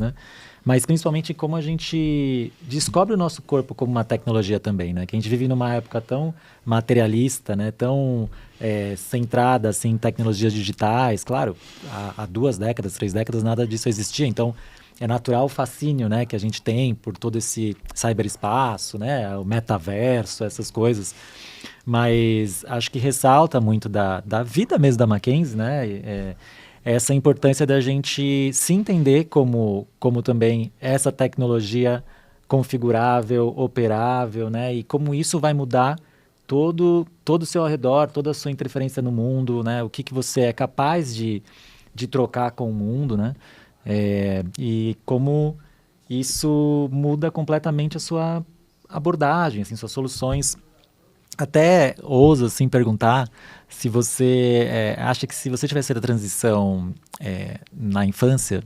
Mas principalmente como a gente descobre o nosso corpo como uma tecnologia também, Que a gente vive numa época tão materialista, tão centrada assim, em tecnologias digitais. Claro, há 2 décadas, 3 décadas, nada disso existia. Então, é natural o fascínio, né, que a gente tem por todo esse cyberespaço, né, o metaverso, essas coisas. Mas acho que ressalta muito da vida mesmo da McKenzie, né, essa importância da gente se entender como também essa tecnologia configurável, operável, né, e como isso vai mudar todo o seu ao redor, toda a sua interferência no mundo, né, o que você é capaz de trocar com o mundo, né, e como isso muda completamente a sua abordagem, assim, suas soluções. Até ouso assim, perguntar se você acha que se você tivesse feito a transição na infância,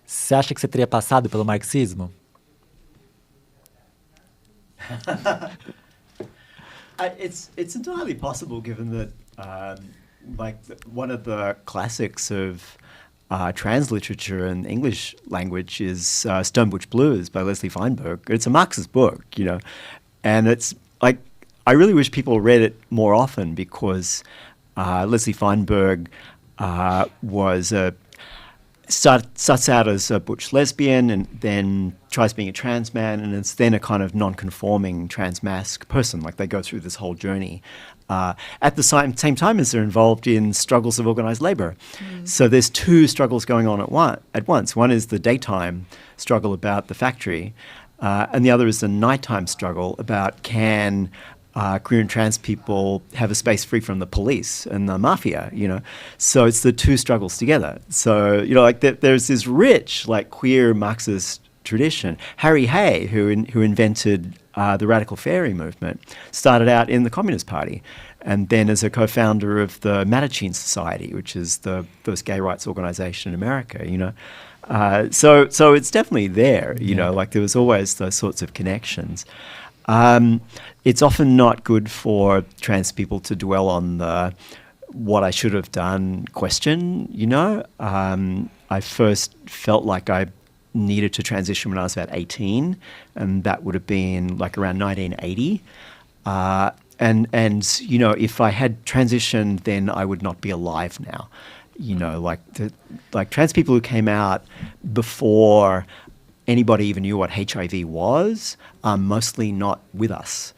você acha que você teria passado pelo marxismo? It's entirely possible, given that one of the classics of transliterature in English language is Stonebridge Blues by Leslie Feinberg. It's a Marxist book, and it's like, I really wish people read it more often, because Leslie Feinberg starts out as a butch lesbian and then tries being a trans man, and is then a kind of non-conforming trans-masc person. Like, they go through this whole journey at the same time as they're involved in struggles of organised labour. So there's two struggles going on at once. One is the daytime struggle about the factory, and the other is the nighttime struggle about can queer and trans people have a space free from the police and the mafia, So it's the two struggles together. So, there's this rich, queer Marxist tradition. Harry Hay, who invented the radical fairy movement, started out in the Communist Party, and then as a co-founder of the Mattachine Society, which is the first gay rights organization in America, So it's definitely there, there was always those sorts of connections. It's often not good for trans people to dwell on the what I should have done question, I first felt like I needed to transition when I was about 18, and that would have been around 1980. And if I had transitioned, then I would not be alive now. Trans people who came out before anybody even knew what HIV was are mostly not with us.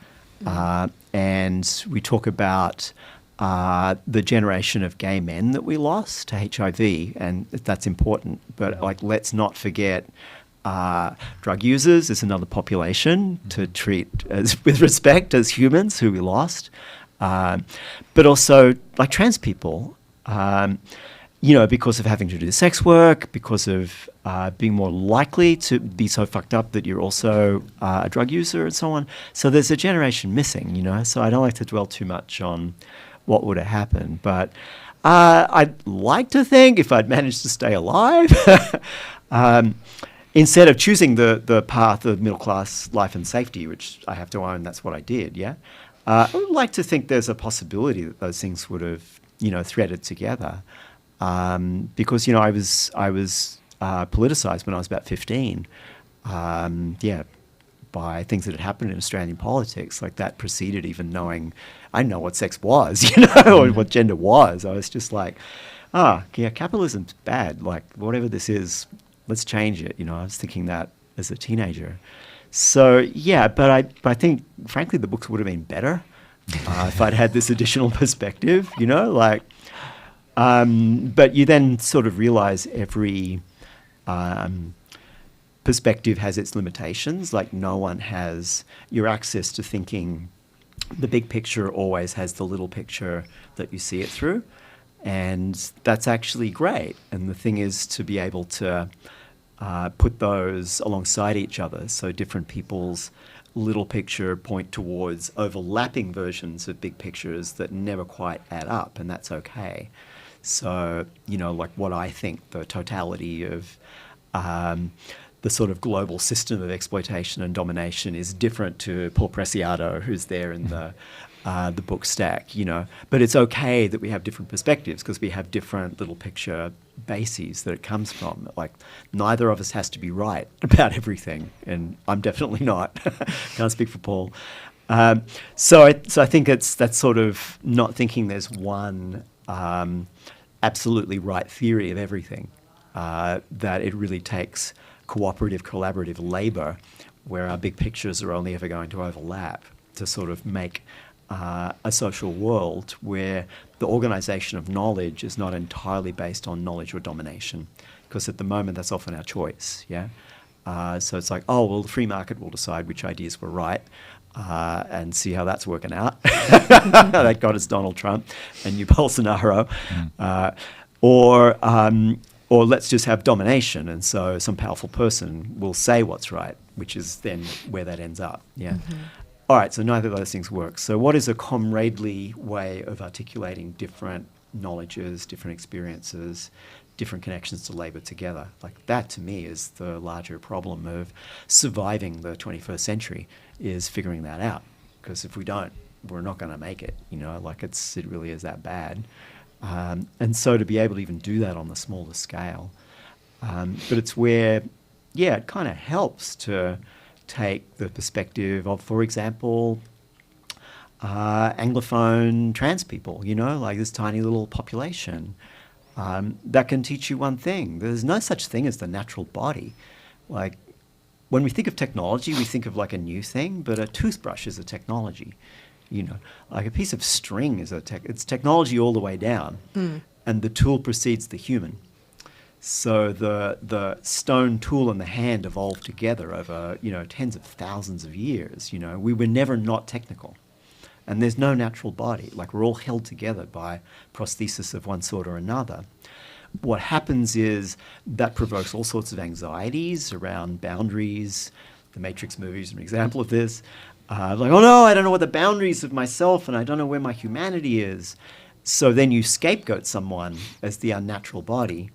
And we talk about the generation of gay men that we lost to HIV, and that's important. But let's not forget drug users is another population to treat with respect as humans who we lost. But also trans people, because of having to do sex work, because of being more likely to be so fucked up that you're also a drug user and so on. So there's a generation missing, So I don't like to dwell too much on what would have happened. But I'd like to think if I'd managed to stay alive, instead of choosing the path of middle-class life and safety, which I have to own, that's what I did, yeah? I would like to think there's a possibility that those things would have, threaded together. Because I was politicized when I was about 15, by things that had happened in Australian politics. That preceded even knowing, I know what sex was, or what gender was. I was just capitalism's bad. Whatever this is, let's change it. I was thinking that as a teenager. So but I think frankly the books would have been better if I'd had this additional perspective. But you then sort of realize every perspective has its limitations. No one has your access to thinking the big picture always has the little picture that you see it through. And that's actually great. And the thing is to be able to put those alongside each other, so different people's little picture point towards overlapping versions of big pictures that never quite add up, and that's okay. So, what I think the totality of the sort of global system of exploitation and domination is different to Paul Preciado, who's there in the book stack, But it's okay that we have different perspectives because we have different little picture bases that it comes from. Neither of us has to be right about everything, and I'm definitely not. Can't speak for Paul. So I think that's sort of not thinking there's one absolutely right theory of everything, that it really takes cooperative, collaborative labor, where our big pictures are only ever going to overlap, to sort of make a social world where the organization of knowledge is not entirely based on knowledge or domination, because at the moment that's often our choice. So it's like, oh, well, the free market will decide which ideas were right, and see how that's working out. That got us Donald Trump and you Bolsonaro. Or let's just have domination, and so some powerful person will say what's right, which is then where that ends up. All right, so neither of those things work. So what is a comradely way of articulating different knowledges, different experiences, different connections to labor together? Like, that to me is the larger problem of surviving the 21st century, is figuring that out. Because if we don't, we're not going to make it, like it really is that bad. And so to be able to even do that on the smaller scale. But it's where, it kind of helps to take the perspective of, for example, Anglophone trans people, like this tiny little population. That can teach you one thing. There's no such thing as the natural body. Like, when we think of technology, we think of like a new thing, but a toothbrush is a technology. Like a piece of string is it's technology all the way down, and the tool precedes the human. So the stone tool and the hand evolved together over, tens of thousands of years. We were never not technical. And there's no natural body. Like, we're all held together by prosthesis of one sort or another. What happens is that provokes all sorts of anxieties around boundaries. The Matrix movie is an example of this. Like, oh no, I don't know what the boundaries of myself, and I don't know where my humanity is. So then you scapegoat someone as the unnatural body.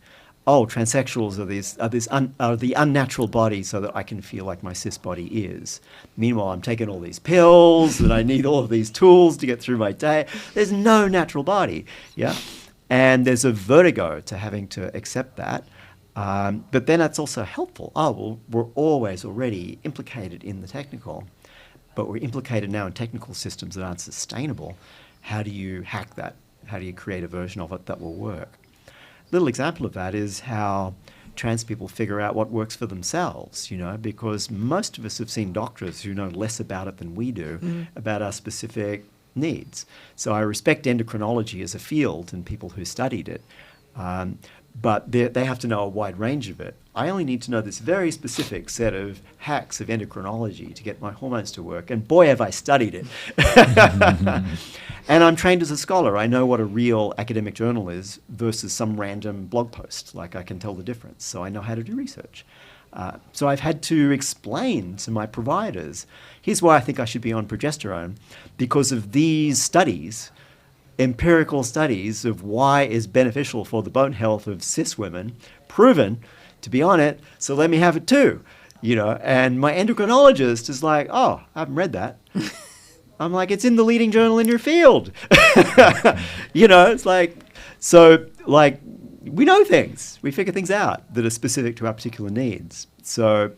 Oh, transsexuals are the unnatural body, so that I can feel like my cis body is. Meanwhile, I'm taking all these pills, and I need all of these tools to get through my day. There's no natural body, And there's a vertigo to having to accept that. But then that's also helpful. Oh, well, we're always already implicated in the technical, but we're implicated now in technical systems that aren't sustainable. How do you hack that? How do you create a version of it that will work? Little example of that is how trans people figure out what works for themselves, because most of us have seen doctors who know less about it than we do, about our specific needs. So I respect endocrinology as a field and people who studied it, but they have to know a wide range of it. I only need to know this very specific set of hacks of endocrinology to get my hormones to work, and boy, have I studied it. And I'm trained as a scholar. I know what a real academic journal is versus some random blog post. Like, I can tell the difference, so I know how to do research. So I've had to explain to my providers, here's why I think I should be on progesterone, because of these studies, empirical studies of why it's beneficial for the bone health of cis women, proven to be on it, so let me have it too. And my endocrinologist is like, oh, I haven't read that. I'm like, it's in the leading journal in your field. It's like, so like, we know things. We figure things out that are specific to our particular needs. So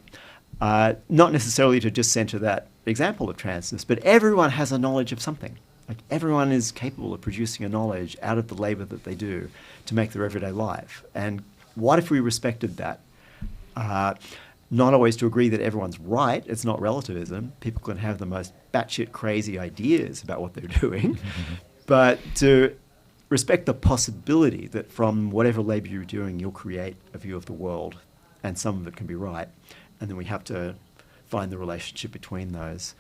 not necessarily to just center that example of transness, but everyone has a knowledge of something. Like, everyone is capable of producing a knowledge out of the labor that they do to make their everyday life. And what if we respected that? Not always to agree that everyone's right. It's not relativism. People can have the most batshit crazy ideas about what they're doing, but to respect the possibility that from whatever labor you're doing, you'll create a view of the world, and some of it can be right. And then we have to find the relationship between those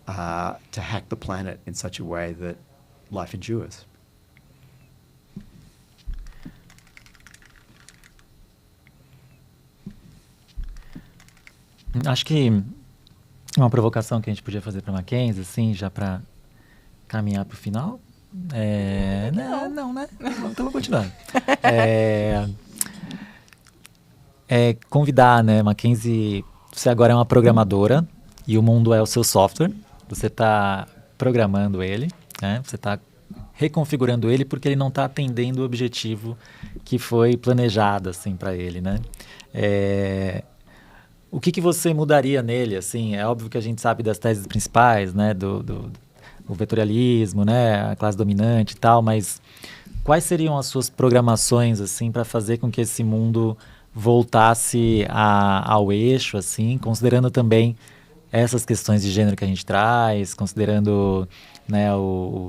to hack the planet in such a way that life endures. Acho que uma provocação que a gente podia fazer para McKenzie, assim, já para caminhar para o final. Não, né? Então vou continuar. Convidar, né, McKenzie, você agora é uma programadora e o mundo é o seu software. Você está programando ele, né? Você está reconfigurando ele porque ele não está atendendo o objetivo que foi planejado, assim, para ele, né? O que você mudaria nele, assim? É óbvio que a gente sabe das teses principais, né, do vetorialismo, né, a classe dominante e tal, mas quais seriam as suas programações, assim, para fazer com que esse mundo voltasse ao eixo, assim, considerando também essas questões de gênero que a gente traz, considerando, né,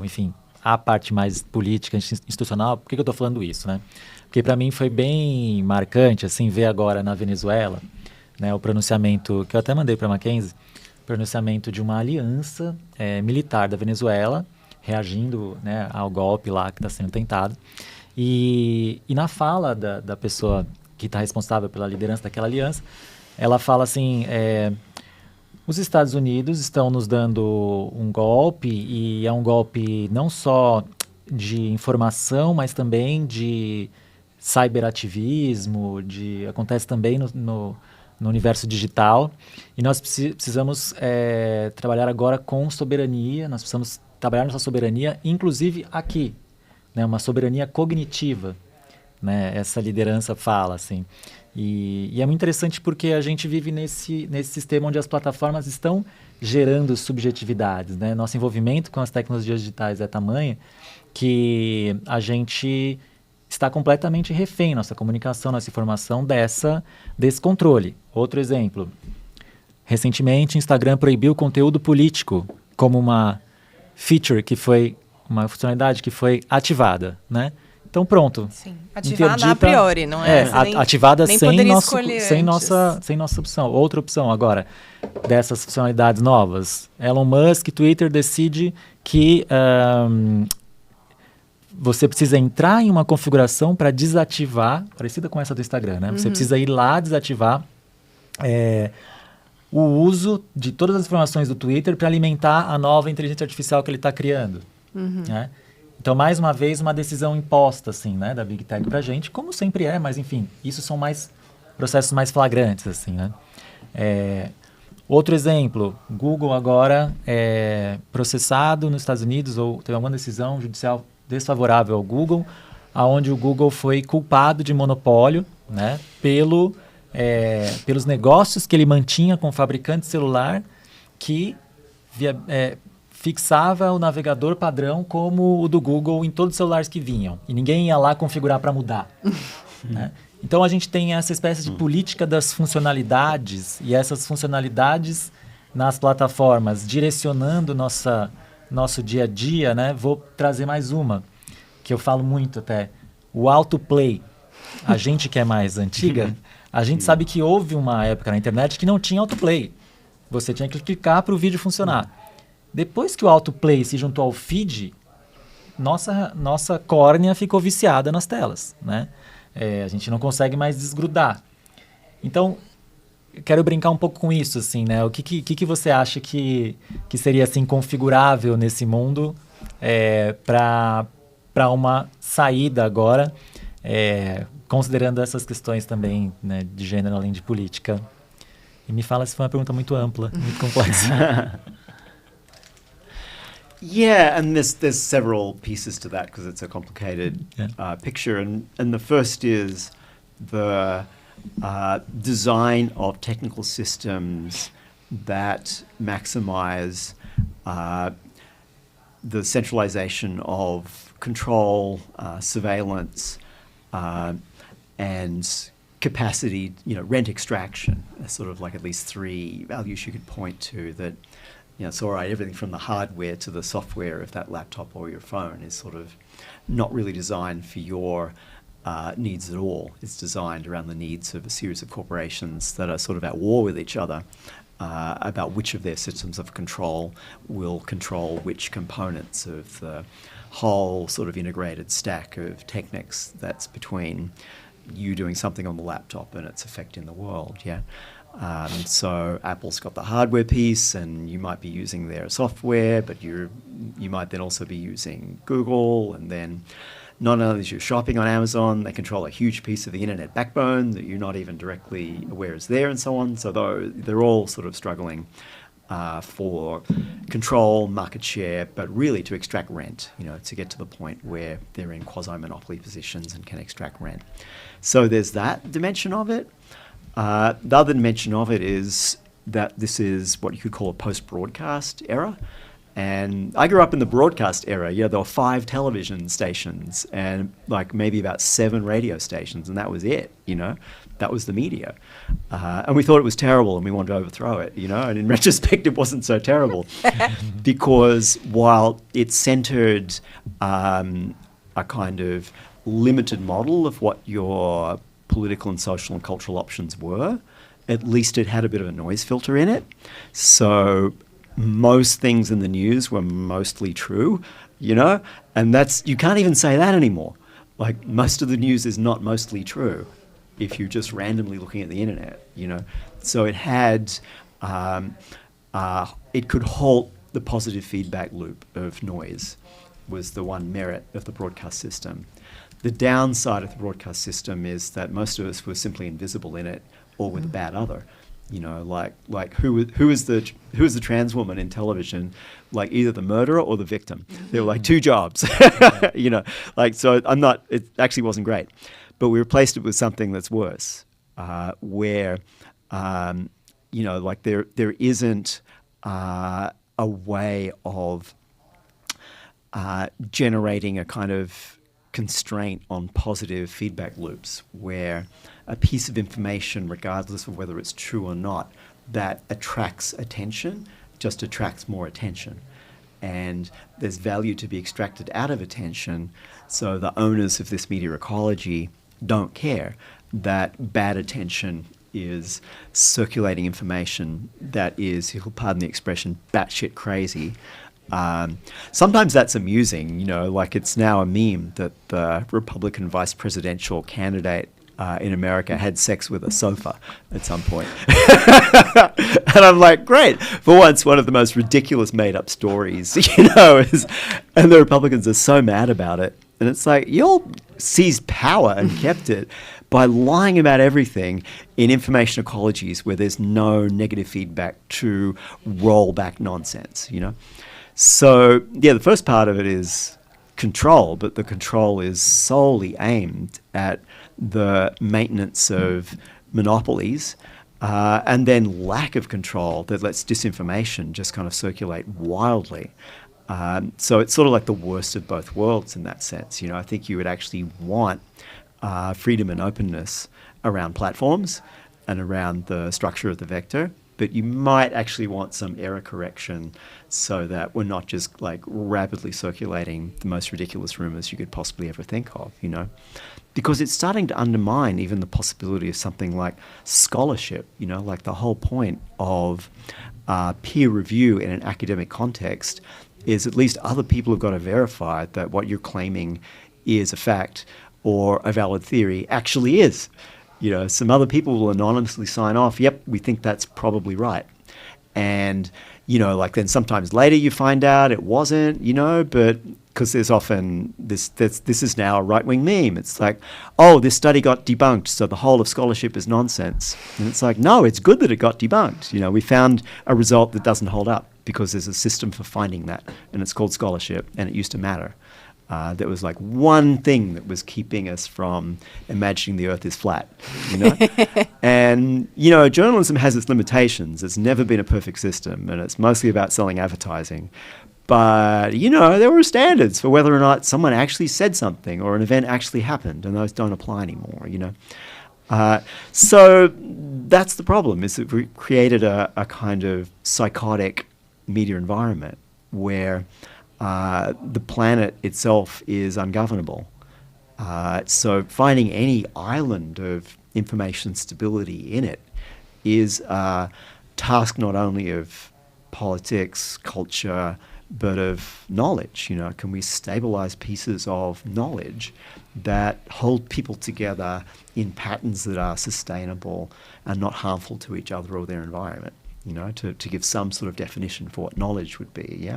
enfim, a parte mais política, institucional. Por que eu estou falando isso, né? Porque para mim foi bem marcante, assim, ver agora na Venezuela, né, o pronunciamento, que eu até mandei para a McKenzie, pronunciamento de uma aliança militar da Venezuela, reagindo, né, ao golpe lá que está sendo tentado. E na fala da pessoa que está responsável pela liderança daquela aliança, ela fala assim, os Estados Unidos estão nos dando um golpe, e é um golpe não só de informação, mas também de cyberativismo, acontece também no universo digital, e nós precisamos trabalhar agora com soberania, nós precisamos trabalhar nossa soberania, inclusive aqui, né, uma soberania cognitiva, né, essa liderança fala, assim. E é muito interessante porque a gente vive nesse sistema onde as plataformas estão gerando subjetividades, né? Nosso envolvimento com as tecnologias digitais é tamanho que a gente está completamente refém, nossa comunicação, nossa informação, desse controle. Outro exemplo, recentemente o Instagram proibiu conteúdo político como uma feature uma funcionalidade que foi ativada, né? Então pronto. Sim, ativada a priori, não é? Ativada nem sem nossa opção. Outra opção agora, dessas funcionalidades novas. Elon Musk, Twitter, decide que você precisa entrar em uma configuração para desativar, parecida com essa do Instagram, né? Você precisa ir lá desativar o uso de todas as informações do Twitter para alimentar a nova inteligência artificial que ele está criando. Né? Então, mais uma vez, uma decisão imposta, assim, né, da Big Tech pra gente, como sempre mas enfim, isso são processos mais flagrantes, assim, né? Outro exemplo, Google agora é processado nos Estados Unidos, ou teve alguma decisão judicial desfavorável ao Google, onde o Google foi culpado de monopólio, né, pelos negócios que ele mantinha com o fabricante celular que fixava o navegador padrão como o do Google em todos os celulares que vinham. E ninguém ia lá configurar para mudar. Né? Então, a gente tem essa espécie de política das funcionalidades, e essas funcionalidades nas plataformas direcionando nosso dia a dia, né? Vou trazer mais uma, que eu falo muito até. O autoplay. A gente que é mais antiga, a gente sabe que houve uma época na internet que não tinha autoplay. Você tinha que clicar para o vídeo funcionar. Depois que o autoplay se juntou ao feed, nossa córnea ficou viciada nas telas, né? A gente não consegue mais desgrudar. Então, eu quero brincar um pouco com isso, assim, né? O que você acha que seria assim configurável nesse mundo para uma saída agora, considerando essas questões também, né, de gênero além de política? E me fala se foi uma pergunta muito ampla, muito complexa. Yeah, and there's several pieces to that because it's a complicated picture. And the first is the design of technical systems that maximize the centralization of control, surveillance, and capacity, rent extraction. There's sort of like at least three values you could point to that. It's all right, everything from the hardware to the software of that laptop or your phone is sort of not really designed for your needs at all. It's designed around the needs of a series of corporations that are sort of at war with each other about which of their systems of control will control which components of the whole sort of integrated stack of techniques that's between you doing something on the laptop and its effect in the world, yeah? So Apple's got the hardware piece, and you might be using their software, but you might then also be using Google, and then not only is you're shopping on Amazon, they control a huge piece of the internet backbone that you're not even directly aware is there, and so on. So they're all sort of struggling for control, market share, but really to extract rent, to get to the point where they're in quasi-monopoly positions and can extract rent. So there's that dimension of it. The other dimension of it is that this is what you could call a post-broadcast era, And I grew up in the broadcast era. There were 5 television stations and like maybe about 7 radio stations, and that was it, That was the media. And we thought it was terrible and we wanted to overthrow it, And in retrospect, it wasn't so terrible because while it centered a kind of limited model of what your political and social and cultural options were, at least it had a bit of a noise filter in it. So most things in the news were mostly true, and you can't even say that anymore. Like most of the news is not mostly true if you're just randomly looking at the internet, So it had, it could halt the positive feedback loop of noise was the one merit of the broadcast system. The downside of the broadcast system is that most of us were simply invisible in it or with a bad other. Like who is the trans woman in television? Like either the murderer or the victim. There were like 2 jobs, so it actually wasn't great. But we replaced it with something that's worse, where, there isn't a way of generating a kind of constraint on positive feedback loops where a piece of information, regardless of whether it's true or not, that attracts attention, just attracts more attention. And there's value to be extracted out of attention, so the owners of this media ecology don't care that bad attention is circulating information that is, you'll pardon the expression, batshit crazy. Sometimes that's amusing, like it's now a meme that the Republican vice presidential candidate in America had sex with a sofa at some point. And I'm like, great. For once, one of the most ridiculous made-up stories, and the Republicans are so mad about it. And it's like, y'all seized power and kept it by lying about everything in information ecologies where there's no negative feedback to roll back nonsense, So, the first part of it is control, but the control is solely aimed at the maintenance of monopolies and then lack of control that lets disinformation just kind of circulate wildly. So it's sort of like the worst of both worlds in that sense. I think you would actually want freedom and openness around platforms and around the structure of the vector, but you might actually want some error correction so that we're not just like rapidly circulating the most ridiculous rumors you could possibly ever think of, because it's starting to undermine even the possibility of something like scholarship, like the whole point of peer review in an academic context is at least other people have got to verify that what you're claiming is a fact or a valid theory actually is. Some other people will anonymously sign off, yep, we think that's probably right. And, then sometimes later you find out it wasn't, but because there's often this is now a right-wing meme. It's like, oh, this study got debunked, so the whole of scholarship is nonsense. And it's like, no, it's good that it got debunked. We found a result that doesn't hold up because there's a system for finding that, and it's called scholarship, and it used to matter. There was like one thing that was keeping us from imagining the earth is flat, And, journalism has its limitations. It's never been a perfect system, and it's mostly about selling advertising. But, there were standards for whether or not someone actually said something or an event actually happened, and those don't apply anymore, So that's the problem, is that we created a kind of psychotic media environment where the planet itself is ungovernable. So finding any island of information stability in it is a task not only of politics, culture, but of knowledge. Can we stabilize pieces of knowledge that hold people together in patterns that are sustainable and not harmful to each other or their environment? To give some sort of definition for what knowledge would be,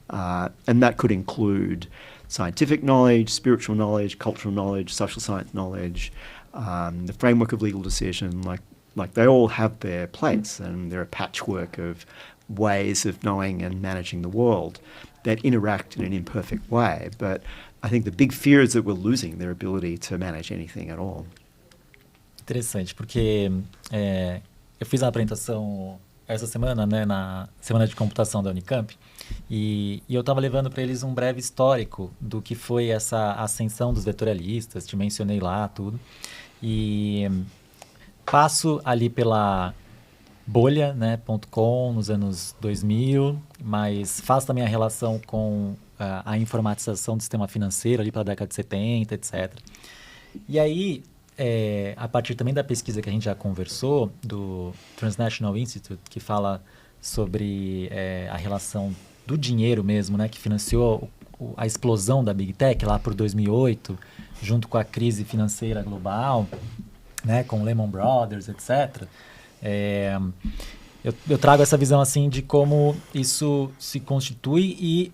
and that could include scientific knowledge, spiritual knowledge, cultural knowledge, social science knowledge, the framework of legal decision, like they all have their place, and they're a patchwork of ways of knowing and managing the world that interact in an imperfect way. But I think the big fear is that we're losing their ability to manage anything at all. Interessante, porque eu fiz uma apresentação essa semana, né, na Semana de Computação da Unicamp, e eu estava levando para eles um breve histórico do que foi essa ascensão dos vetorialistas, te mencionei lá, tudo. E passo ali pela bolha, né, .com nos anos 2000, mas faço também a relação com a informatização do sistema financeiro ali pela década de 70, etc. E aí, a partir também da pesquisa que a gente já conversou, do Transnational Institute, que fala sobre a relação do dinheiro mesmo, né, que financiou a explosão da Big Tech lá por 2008, junto com a crise financeira global, né, com Lehman Brothers, etc. Eu trago essa visão assim de como isso se constitui e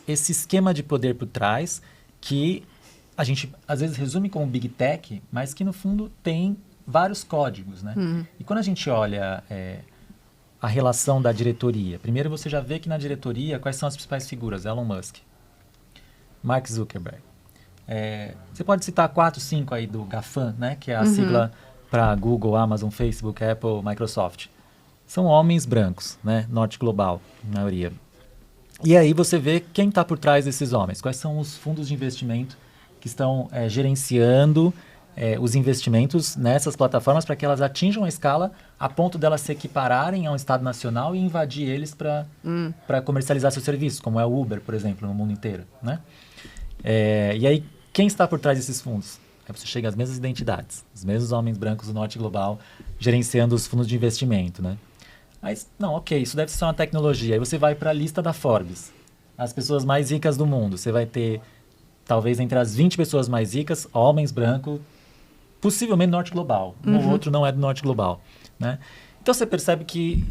esse esquema de poder por trás que a gente às vezes resume como Big Tech, mas que no fundo tem vários códigos, né? E quando a gente olha a relação da diretoria, primeiro você já vê que na diretoria quais são as principais figuras? Elon Musk, Mark Zuckerberg. Você pode citar 4, 5 aí do GAFAM, né? Que é a sigla para Google, Amazon, Facebook, Apple, Microsoft. São homens brancos, né? Norte global, na maioria. E aí você vê quem está por trás desses homens. Quais são os fundos de investimento que estão gerenciando os investimentos nessas plataformas para que elas atinjam a escala a ponto delas se equipararem a um Estado nacional e invadir eles para comercializar seus serviços, como é o Uber, por exemplo, no mundo inteiro, né? E aí, quem está por trás desses fundos? Aí você chega às mesmas identidades, os mesmos homens brancos do norte global gerenciando os fundos de investimento, né? Aí, não, ok, isso deve ser uma tecnologia. Aí você vai para a lista da Forbes, as pessoas mais ricas do mundo. Você vai ter, talvez entre as 20 pessoas mais ricas, homens brancos, possivelmente norte global. Um ou outro não é do norte global, né? Então você percebe que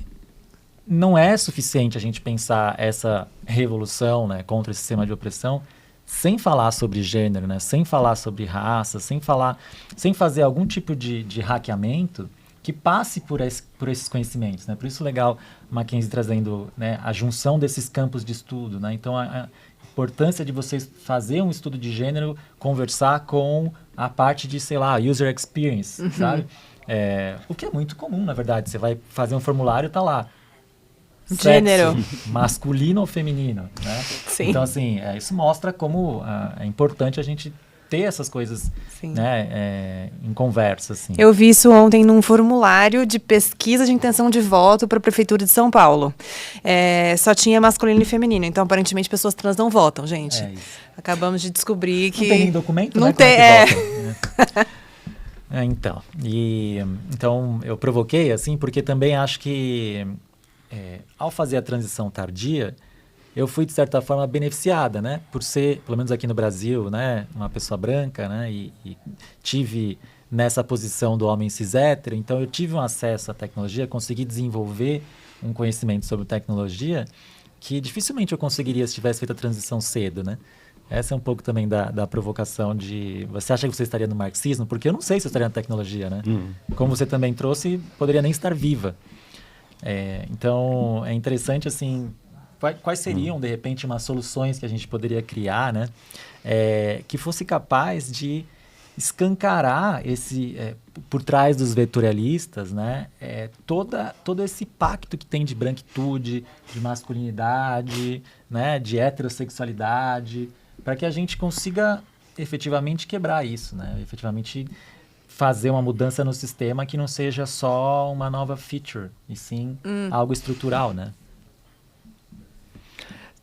não é suficiente a gente pensar essa revolução, né, contra esse sistema de opressão sem falar sobre gênero, né, sem falar sobre raça, sem fazer algum tipo de hackeamento que passe por esses conhecimentos, né? Por isso legal McKenzie trazendo, né, a junção desses campos de estudo, né? Então a importância de vocês fazer um estudo de gênero, conversar com a parte de, sei lá, user experience, sabe? O que é muito comum, na verdade. Você vai fazer um formulário, tá lá. Gênero. Sexo, masculino ou feminino, né? Sim. Então, assim, isso mostra como é importante a gente ter essas coisas, né, em conversa, assim. Eu vi isso ontem num formulário de pesquisa de intenção de voto para a Prefeitura de São Paulo. Só tinha masculino e feminino, então aparentemente pessoas trans não votam, gente. Isso. Acabamos de descobrir que... Não tem nem documento, não né? tem, Então eu provoquei, assim, porque também acho que ao fazer a transição tardia, eu fui, de certa forma, beneficiada, né? Por ser, pelo menos aqui no Brasil, né, uma pessoa branca, né? E tive nessa posição do homem cis hétero, então eu tive um acesso à tecnologia, consegui desenvolver um conhecimento sobre tecnologia que dificilmente eu conseguiria se tivesse feito a transição cedo, né? Essa é um pouco também da provocação de... Você acha que você estaria no marxismo? Porque eu não sei se eu estaria na tecnologia, né? Como você também trouxe, poderia nem estar viva. Então, é interessante, assim... Quais seriam, de repente, umas soluções que a gente poderia criar, né? Que fosse capaz de escancarar por trás dos vetorialistas, né? Todo esse pacto que tem de branquitude, de masculinidade, né? De heterossexualidade, para que a gente consiga efetivamente quebrar isso, né? Efetivamente fazer uma mudança no sistema que não seja só uma nova feature, e sim algo estrutural, né?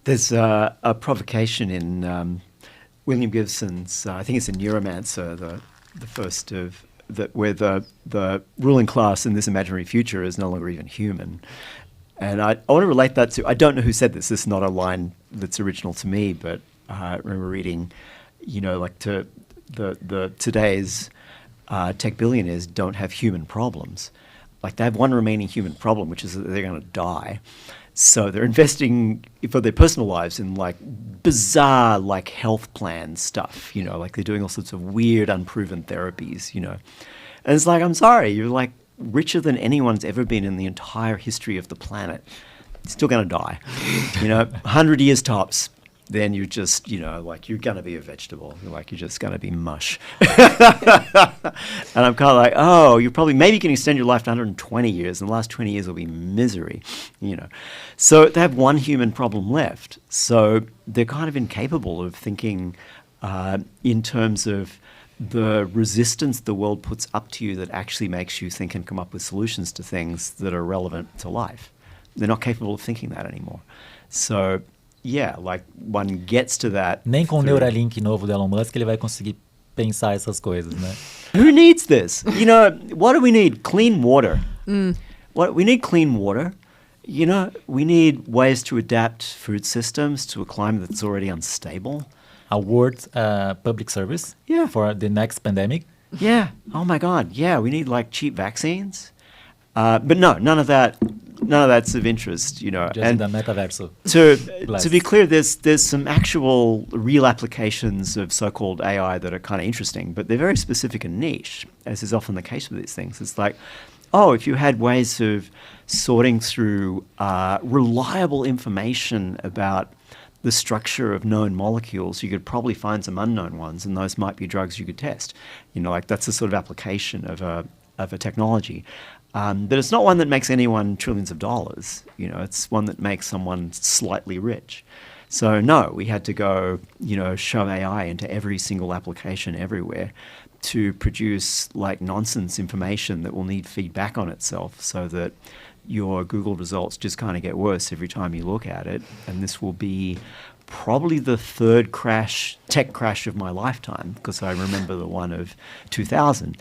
There's a provocation in William Gibson's, I think it's a Neuromancer, the first of, where the ruling class in this imaginary future is no longer even human. And I want to relate that to, I don't know who said this is not a line that's original to me, but I remember reading, like today's tech billionaires don't have human problems. Like they have one remaining human problem, which is that they're going to die. So they're investing for their personal lives in like bizarre like health plan stuff, like they're doing all sorts of weird unproven therapies, And it's like, I'm sorry, you're like richer than anyone's ever been in the entire history of the planet. You're still going to die, 100 years tops. then you're just, like you're going to be a vegetable. Like you're just going to be mush. And I'm kind of like, oh, maybe you can extend your life to 120 years, and the last 20 years will be misery, So they have one human problem left. So they're kind of incapable of thinking in terms of the resistance the world puts up to you that actually makes you think and come up with solutions to things that are relevant to life. They're not capable of thinking that anymore. So, yeah, like one gets to that. Nem com o Neuralink novo do Elon Musk ele vai conseguir pensar essas coisas, né? Who needs this? What do we need? Clean water. We need clean water. We need ways to adapt food systems to a climate that's already unstable. A world public service for the next pandemic. Yeah. Oh my God. Yeah, we need like cheap vaccines. But no, none of that's of interest, Just and the metaverso. To be clear, there's some actual real applications of so-called AI that are kind of interesting, but they're very specific and niche, as is often the case with these things. It's like, if you had ways of sorting through reliable information about the structure of known molecules, you could probably find some unknown ones, and those might be drugs you could test. Like that's the sort of application of a technology. But it's not one that makes anyone trillions of dollars. It's one that makes someone slightly rich. So no, we had to go, shove AI into every single application everywhere to produce like nonsense information that will need feedback on itself, so that your Google results just kind of get worse every time you look at it. And this will be probably the third tech crash of my lifetime, because I remember the one of 2000.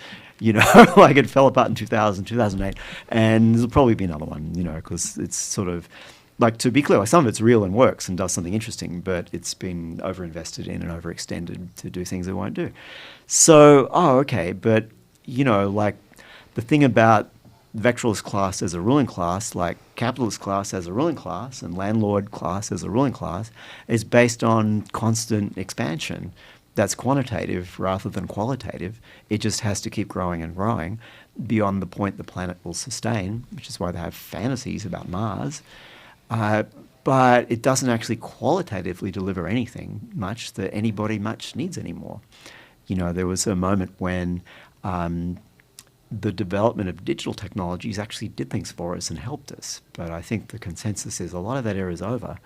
Like it fell apart in 2000, 2008, and there'll probably be another one, because it's sort of, like, to be clear, like some of it's real and works and does something interesting, but it's been overinvested in and overextended to do things it won't do. So, okay, but, like the thing about the vectoralist class as a ruling class, like capitalist class as a ruling class and landlord class as a ruling class, is based on constant expansion. That's quantitative rather than qualitative. It just has to keep growing and growing beyond the point the planet will sustain, which is why they have fantasies about Mars. But it doesn't actually qualitatively deliver anything much that anybody much needs anymore. There was a moment when the development of digital technologies actually did things for us and helped us. But I think the consensus is a lot of that era is over.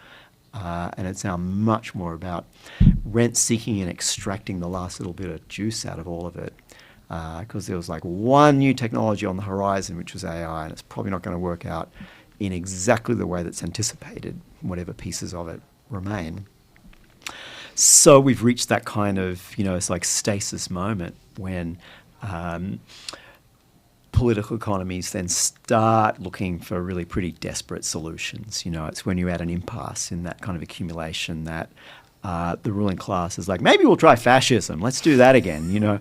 And it's now much more about rent-seeking and extracting the last little bit of juice out of all of it. Because there was like one new technology on the horizon, which was AI, and it's probably not going to work out in exactly the way that's anticipated, whatever pieces of it remain. So we've reached that kind of, it's like stasis moment when political economies then start looking for really pretty desperate solutions. It's when you're at an impasse in that kind of accumulation that the ruling class is like, maybe we'll try fascism. Let's do that again,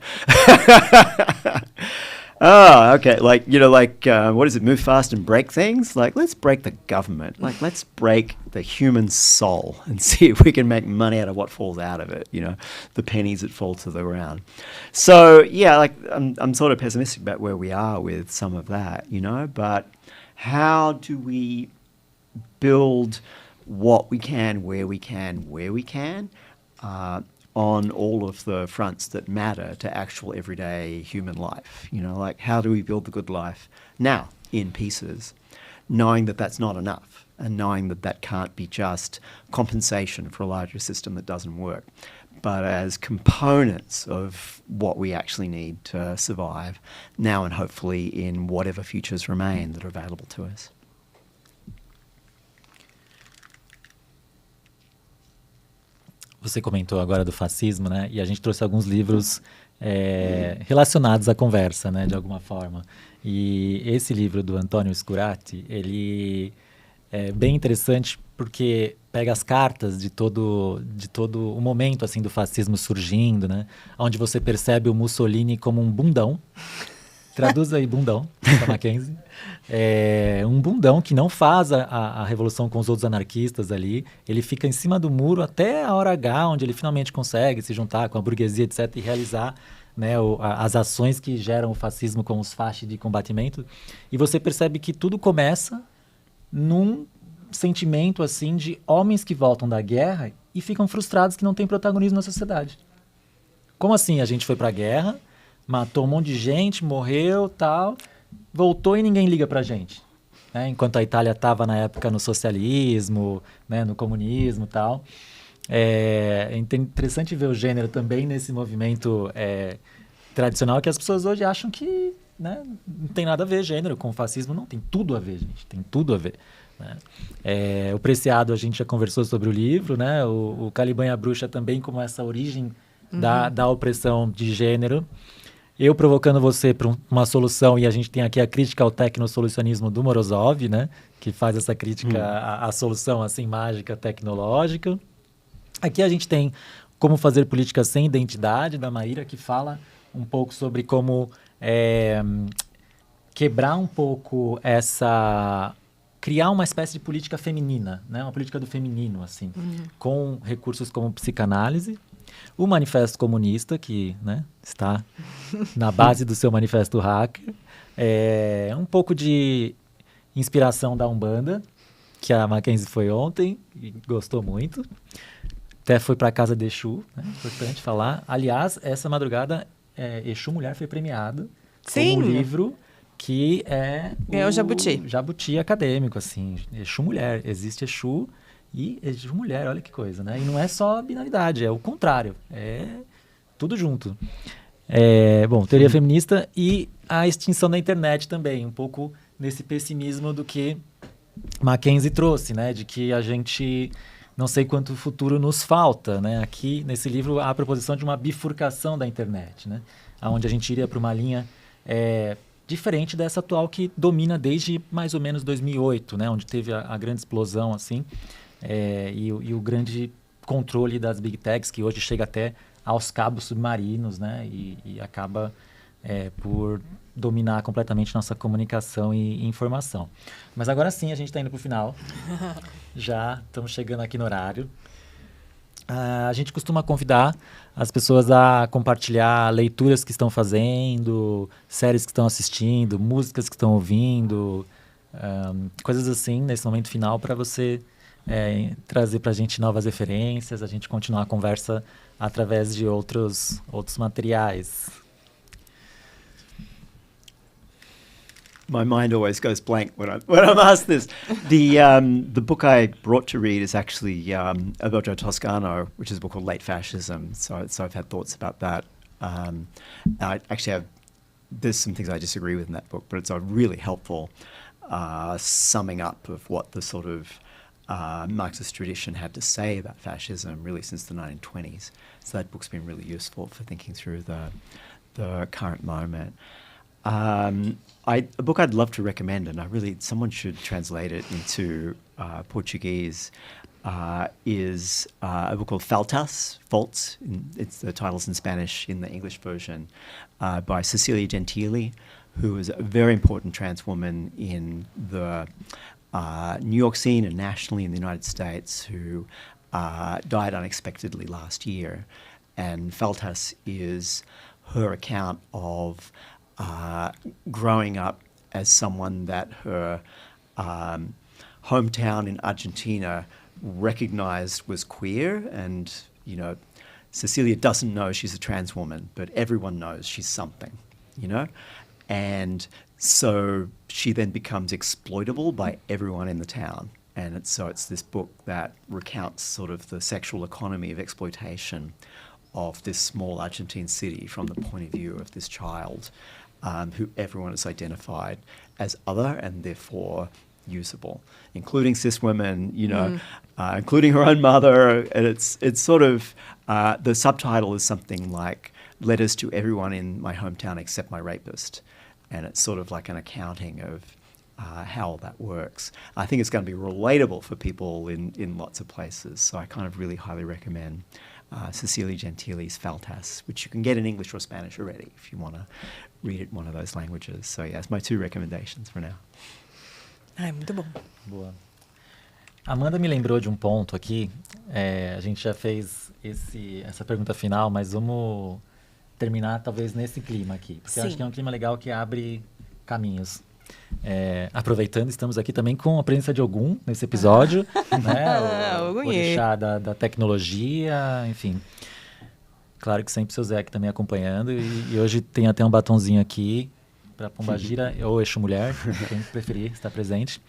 Oh, okay. Like, what is it? Move fast and break things? Like, let's break the government. Like, let's break the human soul and see if we can make money out of what falls out of it, the pennies that fall to the ground. So, yeah, like, I'm sort of pessimistic about where we are with some of that, but how do we build what we can, where we can, on all of the fronts that matter to actual everyday human life. Like how do we build the good life now in pieces, knowing that that's not enough and knowing that that can't be just compensation for a larger system that doesn't work, but as components of what we actually need to survive now and hopefully in whatever futures remain that are available to us. Você comentou agora do fascismo, né? E a gente trouxe alguns livros relacionados à conversa, né? De alguma forma. E esse livro do Antonio Scurati, ele é bem interessante porque pega as cartas de todo o momento assim do fascismo surgindo, né? Onde você percebe o Mussolini como um bundão. Traduz aí bundão, para McKenzie. Um bundão que não faz a revolução com os outros anarquistas ali. Ele fica em cima do muro até a hora H, onde ele finalmente consegue se juntar com a burguesia, etc., e realizar, né, as ações que geram o fascismo com os fasci de combatimento. E você percebe que tudo começa num sentimento, assim, de homens que voltam da guerra e ficam frustrados que não tem protagonismo na sociedade. Como assim? A gente foi pra guerra, matou um monte de gente, morreu, tal, voltou e ninguém liga pra gente. Né? Enquanto a Itália estava, na época, no socialismo, né, no comunismo e tal. É interessante ver o gênero também nesse movimento tradicional, que as pessoas hoje acham que, né, não tem nada a ver gênero com fascismo. Não, tem tudo a ver, gente, tem tudo a ver. Né? O Preciado, a gente já conversou sobre o livro, né? O Caliban e a Bruxa também, como essa origem da opressão de gênero. Eu provocando você para uma solução, e a gente tem aqui a crítica ao tecnosolucionismo do Morozov, né? Que faz essa crítica à solução assim mágica tecnológica. Aqui a gente tem Como Fazer Política Sem Identidade, da Maíra, que fala um pouco sobre como quebrar um pouco criar uma espécie de política feminina, né? Uma política do feminino, assim, com recursos como psicanálise. O Manifesto Comunista, que, né, está na base do seu Manifesto Hacker. Um pouco de inspiração da Umbanda, que a McKenzie foi ontem e gostou muito. Até foi para a casa de Exu, né? Importante falar. Aliás, essa madrugada, Exu Mulher foi premiado como livro que é o Jabuti. Jabuti acadêmico, assim. Exu Mulher. Existe Exu e Exu Mulher, olha que coisa, né? E não é só binaridade, é o contrário. É tudo junto. Bom, teoria feminista e a extinção da internet também, um pouco nesse pessimismo do que McKenzie trouxe, né? De que a gente não sei quanto futuro nos falta, né? Aqui, nesse livro, há a proposição de uma bifurcação da internet, né? Onde a gente iria para uma linha diferente dessa atual que domina desde mais ou menos 2008, né? Onde teve a grande explosão, assim, e o grande controle das big techs, que hoje chega até aos cabos submarinos, né? E acaba por dominar completamente nossa comunicação e informação. Mas agora sim, a gente está indo para o final. Já estamos chegando aqui no horário. A gente costuma convidar as pessoas a compartilhar leituras que estão fazendo, séries que estão assistindo, músicas que estão ouvindo, coisas assim, nesse momento final, para você trazer para a gente novas referências, a gente continuar a conversa através de outros materiais. My mind always goes blank when I'm asked this. The book I brought to read is actually Alberto Toscano, which is a book called Late Fascism. So I've had thoughts about that. I actually there's some things I disagree with in that book, but it's a really helpful summing up of what the sort of Marxist tradition had to say about fascism really since the 1920s. So that book's been really useful for thinking through the current moment. A book I'd love to recommend, and someone should translate it into Portuguese, is a book called Faltas, Faults. The title's in Spanish in the English version, by Cecilia Gentili, who is a very important trans woman in the New York scene and nationally in the United States, who died unexpectedly last year. And Faltas is her account of growing up as someone that her hometown in Argentina recognized was queer. And, you know, Cecilia doesn't know she's a trans woman, but everyone knows she's something, you know? And so she then becomes exploitable by everyone in the town. And it's this book that recounts sort of the sexual economy of exploitation of this small Argentine city from the point of view of this child, who everyone has identified as other and therefore usable, including cis women, you know, including her own mother. And it's sort of, the subtitle is something like Letters to Everyone in My Hometown Except My Rapist. And it's sort of like an accounting of how that works. I think it's going to be relatable for people in lots of places. So I kind of really highly recommend Cecilia Gentili's Faltas, which you can get in English or Spanish already if you want to read it in one of those languages. So yeah, it's my two recommendations for now. Ai, muito bom. Boa. Amanda me lembrou de um ponto aqui. A gente já fez essa pergunta final, mas vamos terminar talvez nesse clima aqui. Porque eu acho que é um clima legal que abre caminhos. Aproveitando, estamos aqui também com a presença de Ogum nesse episódio, né? O orixá da tecnologia, enfim. Claro que sempre o seu Zé aqui também acompanhando. E hoje tem até um batonzinho aqui para Pombagira ou Exu Mulher, quem preferir estar presente.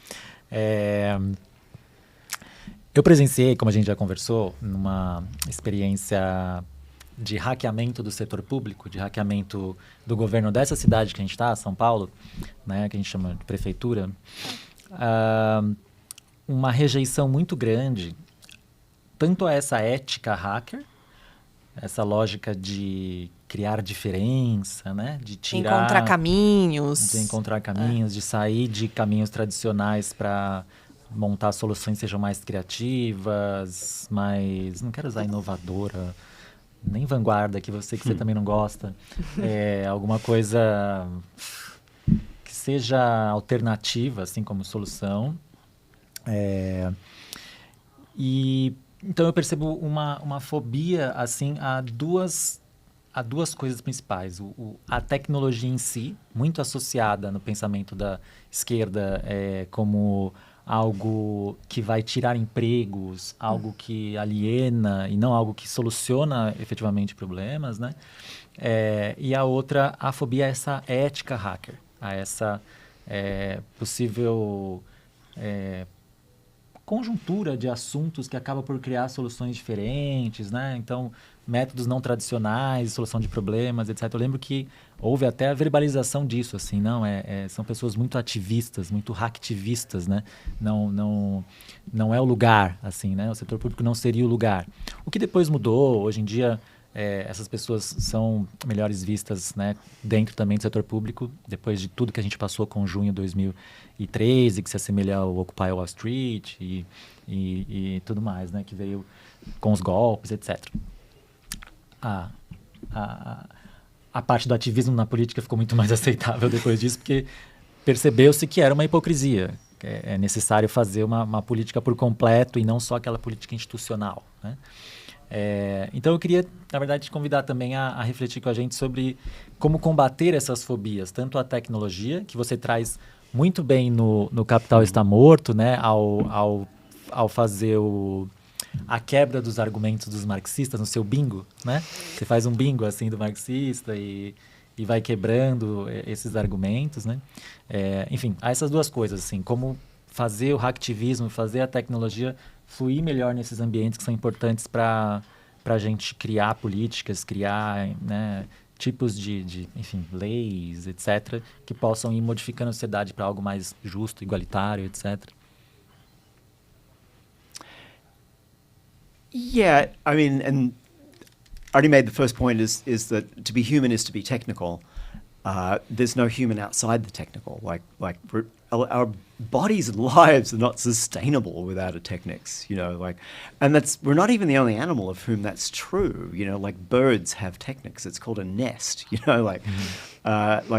Eu presenciei, como a gente já conversou, numa experiência de hackeamento do setor público, de hackeamento do governo dessa cidade que a gente está, São Paulo, né, que a gente chama de prefeitura, uma rejeição muito grande, tanto a essa ética hacker, essa lógica de criar diferença, né, de tirar... Encontrar caminhos. De encontrar caminhos, de sair de caminhos tradicionais para montar soluções que sejam mais criativas, mais... Não quero usar inovadora... nem vanguarda, que você também não gosta, alguma coisa que seja alternativa, assim, como solução. E então eu percebo uma fobia, assim, a duas coisas principais. A tecnologia em si, muito associada no pensamento da esquerda como algo que vai tirar empregos, algo que aliena e não algo que soluciona efetivamente problemas, né? E a outra, a fobia a essa ética hacker, a essa possível conjuntura de assuntos que acaba por criar soluções diferentes, né? Então, métodos não tradicionais, solução de problemas, etc. Eu lembro que houve até a verbalização disso, assim, são pessoas muito ativistas, muito hacktivistas, né? Não é o lugar, assim, né? O setor público não seria o lugar. O que depois mudou, hoje em dia, essas pessoas são melhores vistas, né, dentro também do setor público, depois de tudo que a gente passou com junho de 2013, que se assemelha ao Occupy Wall Street e tudo mais, né, que veio com os golpes, etc. A parte do ativismo na política ficou muito mais aceitável depois disso, porque percebeu-se que era uma hipocrisia. É necessário fazer uma política por completo e não só aquela política institucional, né? Então eu queria, na verdade, te convidar também a refletir com a gente sobre como combater essas fobias, tanto a tecnologia, que você traz muito bem no Capital Está Morto, né, ao fazer a quebra dos argumentos dos marxistas no seu bingo, né? Você faz um bingo assim do marxista e vai quebrando esses argumentos, né? Enfim, há essas duas coisas, assim, como fazer o hacktivismo, fazer a tecnologia fluir melhor nesses ambientes que são importantes para a gente criar políticas, criar, né, tipos de enfim, leis, etc., que possam ir modificando a sociedade para algo mais justo, igualitário, etc. Yeah, I mean, and I already made the first point is that to be human is to be technical. There's no human outside the technical. Like our bodies and lives are not sustainable without a technics, and we're not even the only animal of whom that's true, like birds have technics. It's called a nest, like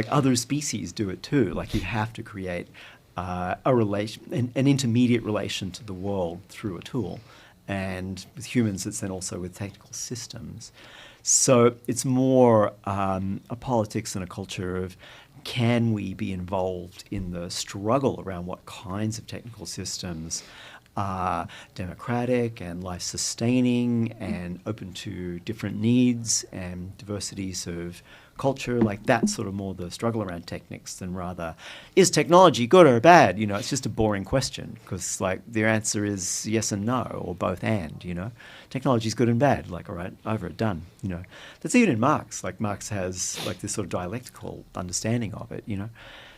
other species do it too. Like you have to create a relation, an intermediate relation to the world through a tool. And with humans, it's then also with technical systems. So it's more a politics and a culture of, can we be involved in the struggle around what kinds of technical systems are democratic and life-sustaining and open to different needs and diversities of culture, like that's sort of more the struggle around techniques than rather, is technology good or bad? It's just a boring question because like the answer is yes and no or both and, Technology is good and bad, like all right, over it, done, That's even in Marx, like Marx has like this sort of dialectical understanding of it,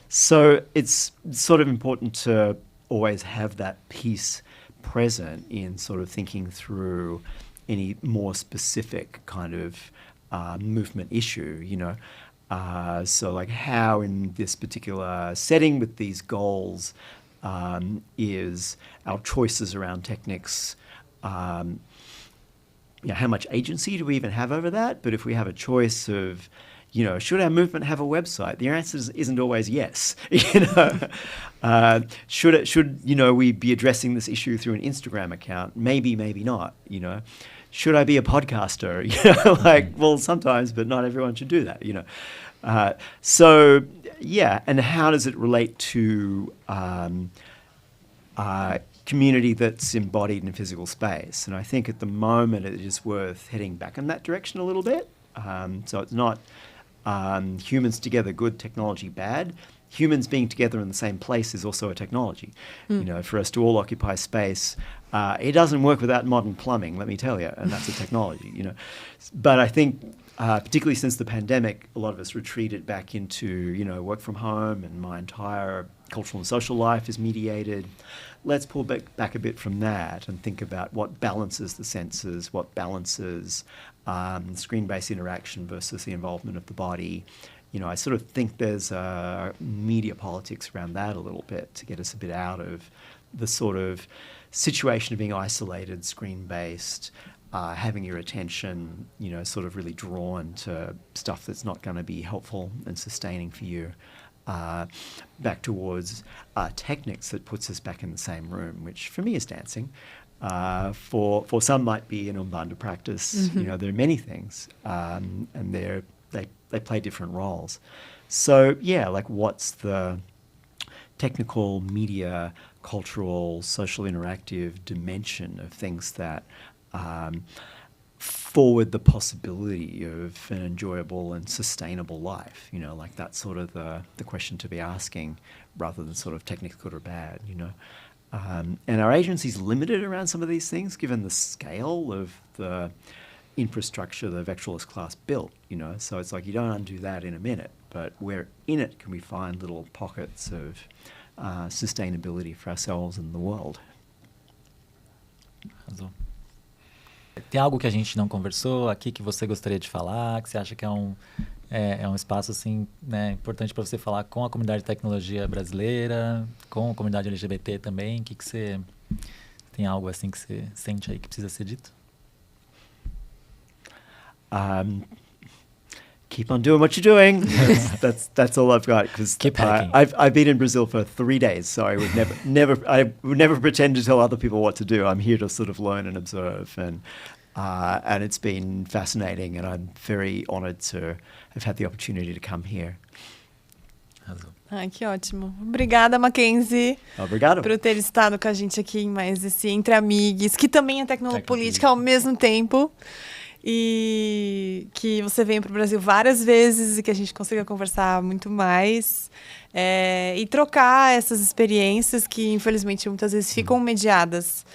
So it's sort of important to always have that piece present in sort of thinking through any more specific kind of movement issue, so like how in this particular setting with these goals is our choices around techniques, how much agency do we even have over that? But if we have a choice of, should our movement have a website? The answer isn't always yes. Should we be addressing this issue through an Instagram account? Maybe, maybe not, Should I be a podcaster? Well, sometimes, but not everyone should do that, So, yeah, and how does it relate to community that's embodied in physical space? And I think at the moment it is worth heading back in that direction a little bit. So it's not humans together good, technology bad. Humans being together in the same place is also a technology. You know, for us to all occupy space, it doesn't work without modern plumbing, let me tell you, and that's a technology, you know. But I think, particularly since the pandemic, a lot of us retreated back into, you know, work from home, and my entire cultural and social life is mediated. Let's pull back a bit from that and think about what balances the senses, what balances screen-based interaction versus the involvement of the body. You know, I sort of think there's media politics around that a little bit to get us a bit out of the sort of situation of being isolated, screen-based, having your attention, you know, sort of really drawn to stuff that's not going to be helpful and sustaining for you. Back towards techniques that puts us back in the same room, which for me is dancing. For some might be an umbanda practice. You know, there are many things, and they play different roles. So yeah, like what's the technical, media, cultural, social interactive dimension of things that forward the possibility of an enjoyable and sustainable life? You know, like that's sort of the question to be asking, rather than sort of technically good or bad, you know. And our agency's limited around some of these things, given the scale of the infrastructure the vectoralist class built, you know. So it's like you don't undo that in a minute, but where in it can we find little pockets of sustainability for ourselves and the world? Razão. Tem algo que a gente não conversou aqui que você gostaria de falar, que você acha que é um espaço assim, né, importante para você falar com a comunidade de tecnologia brasileira, com a comunidade LGBT também? Que você tem algo assim que você sente aí que precisa ser dito? Keep on doing what you're doing. That's all I've got, because I've been in Brazil for 3 days, so I would never pretend to tell other people what to do. I'm here to sort of learn and observe, and it's been fascinating, and I'm very honoured to have had the opportunity to come here. Ai, que ótimo. Obrigada, McKenzie. Obrigado. Por ter estado com a gente aqui em mais esse Entre Amigues, que também é tecnopolítica ao mesmo tempo. E que você venha para o Brasil várias vezes e que a gente consiga conversar muito mais e trocar essas experiências que, infelizmente, muitas vezes ficam mediadas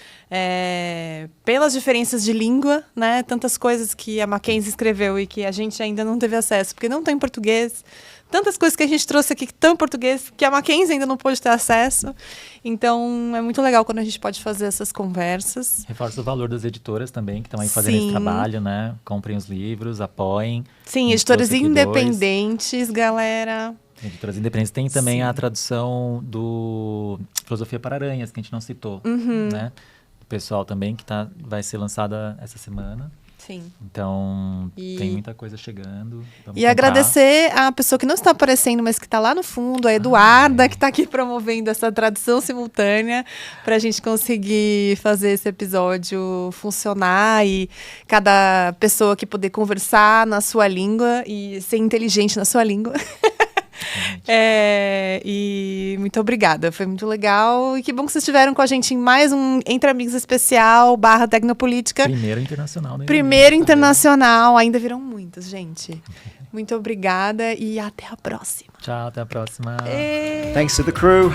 pelas diferenças de língua, né? Tantas coisas que a McKenzie escreveu e que a gente ainda não teve acesso, porque não tem em português. Tantas coisas que a gente trouxe aqui que estão em português, que a McKenzie ainda não pôde ter acesso. Então, é muito legal quando a gente pode fazer essas conversas. Reforça o valor das editoras também, que estão aí fazendo esse trabalho, né? Comprem os livros, apoiem. Sim, editoras independentes, galera. Editoras independentes. Tem também a tradução do Filosofia para Aranhas, que a gente não citou, né? O pessoal também, que vai ser lançada essa semana. Sim. Então, tem muita coisa chegando. E agradecer a pessoa que não está aparecendo, mas que está lá no fundo, a Eduarda, que está aqui promovendo essa tradução simultânea para a gente conseguir fazer esse episódio funcionar e cada pessoa aqui poder conversar na sua língua e ser inteligente na sua língua. E muito obrigada, foi muito legal e que bom que vocês estiveram com a gente em mais um Entre Amigues especial / Tecnopolítica. Primeiro internacional, né? Primeiro internacional, ainda virão muitos, gente. Muito obrigada e até a próxima. Tchau, até a próxima. Thanks to the crew.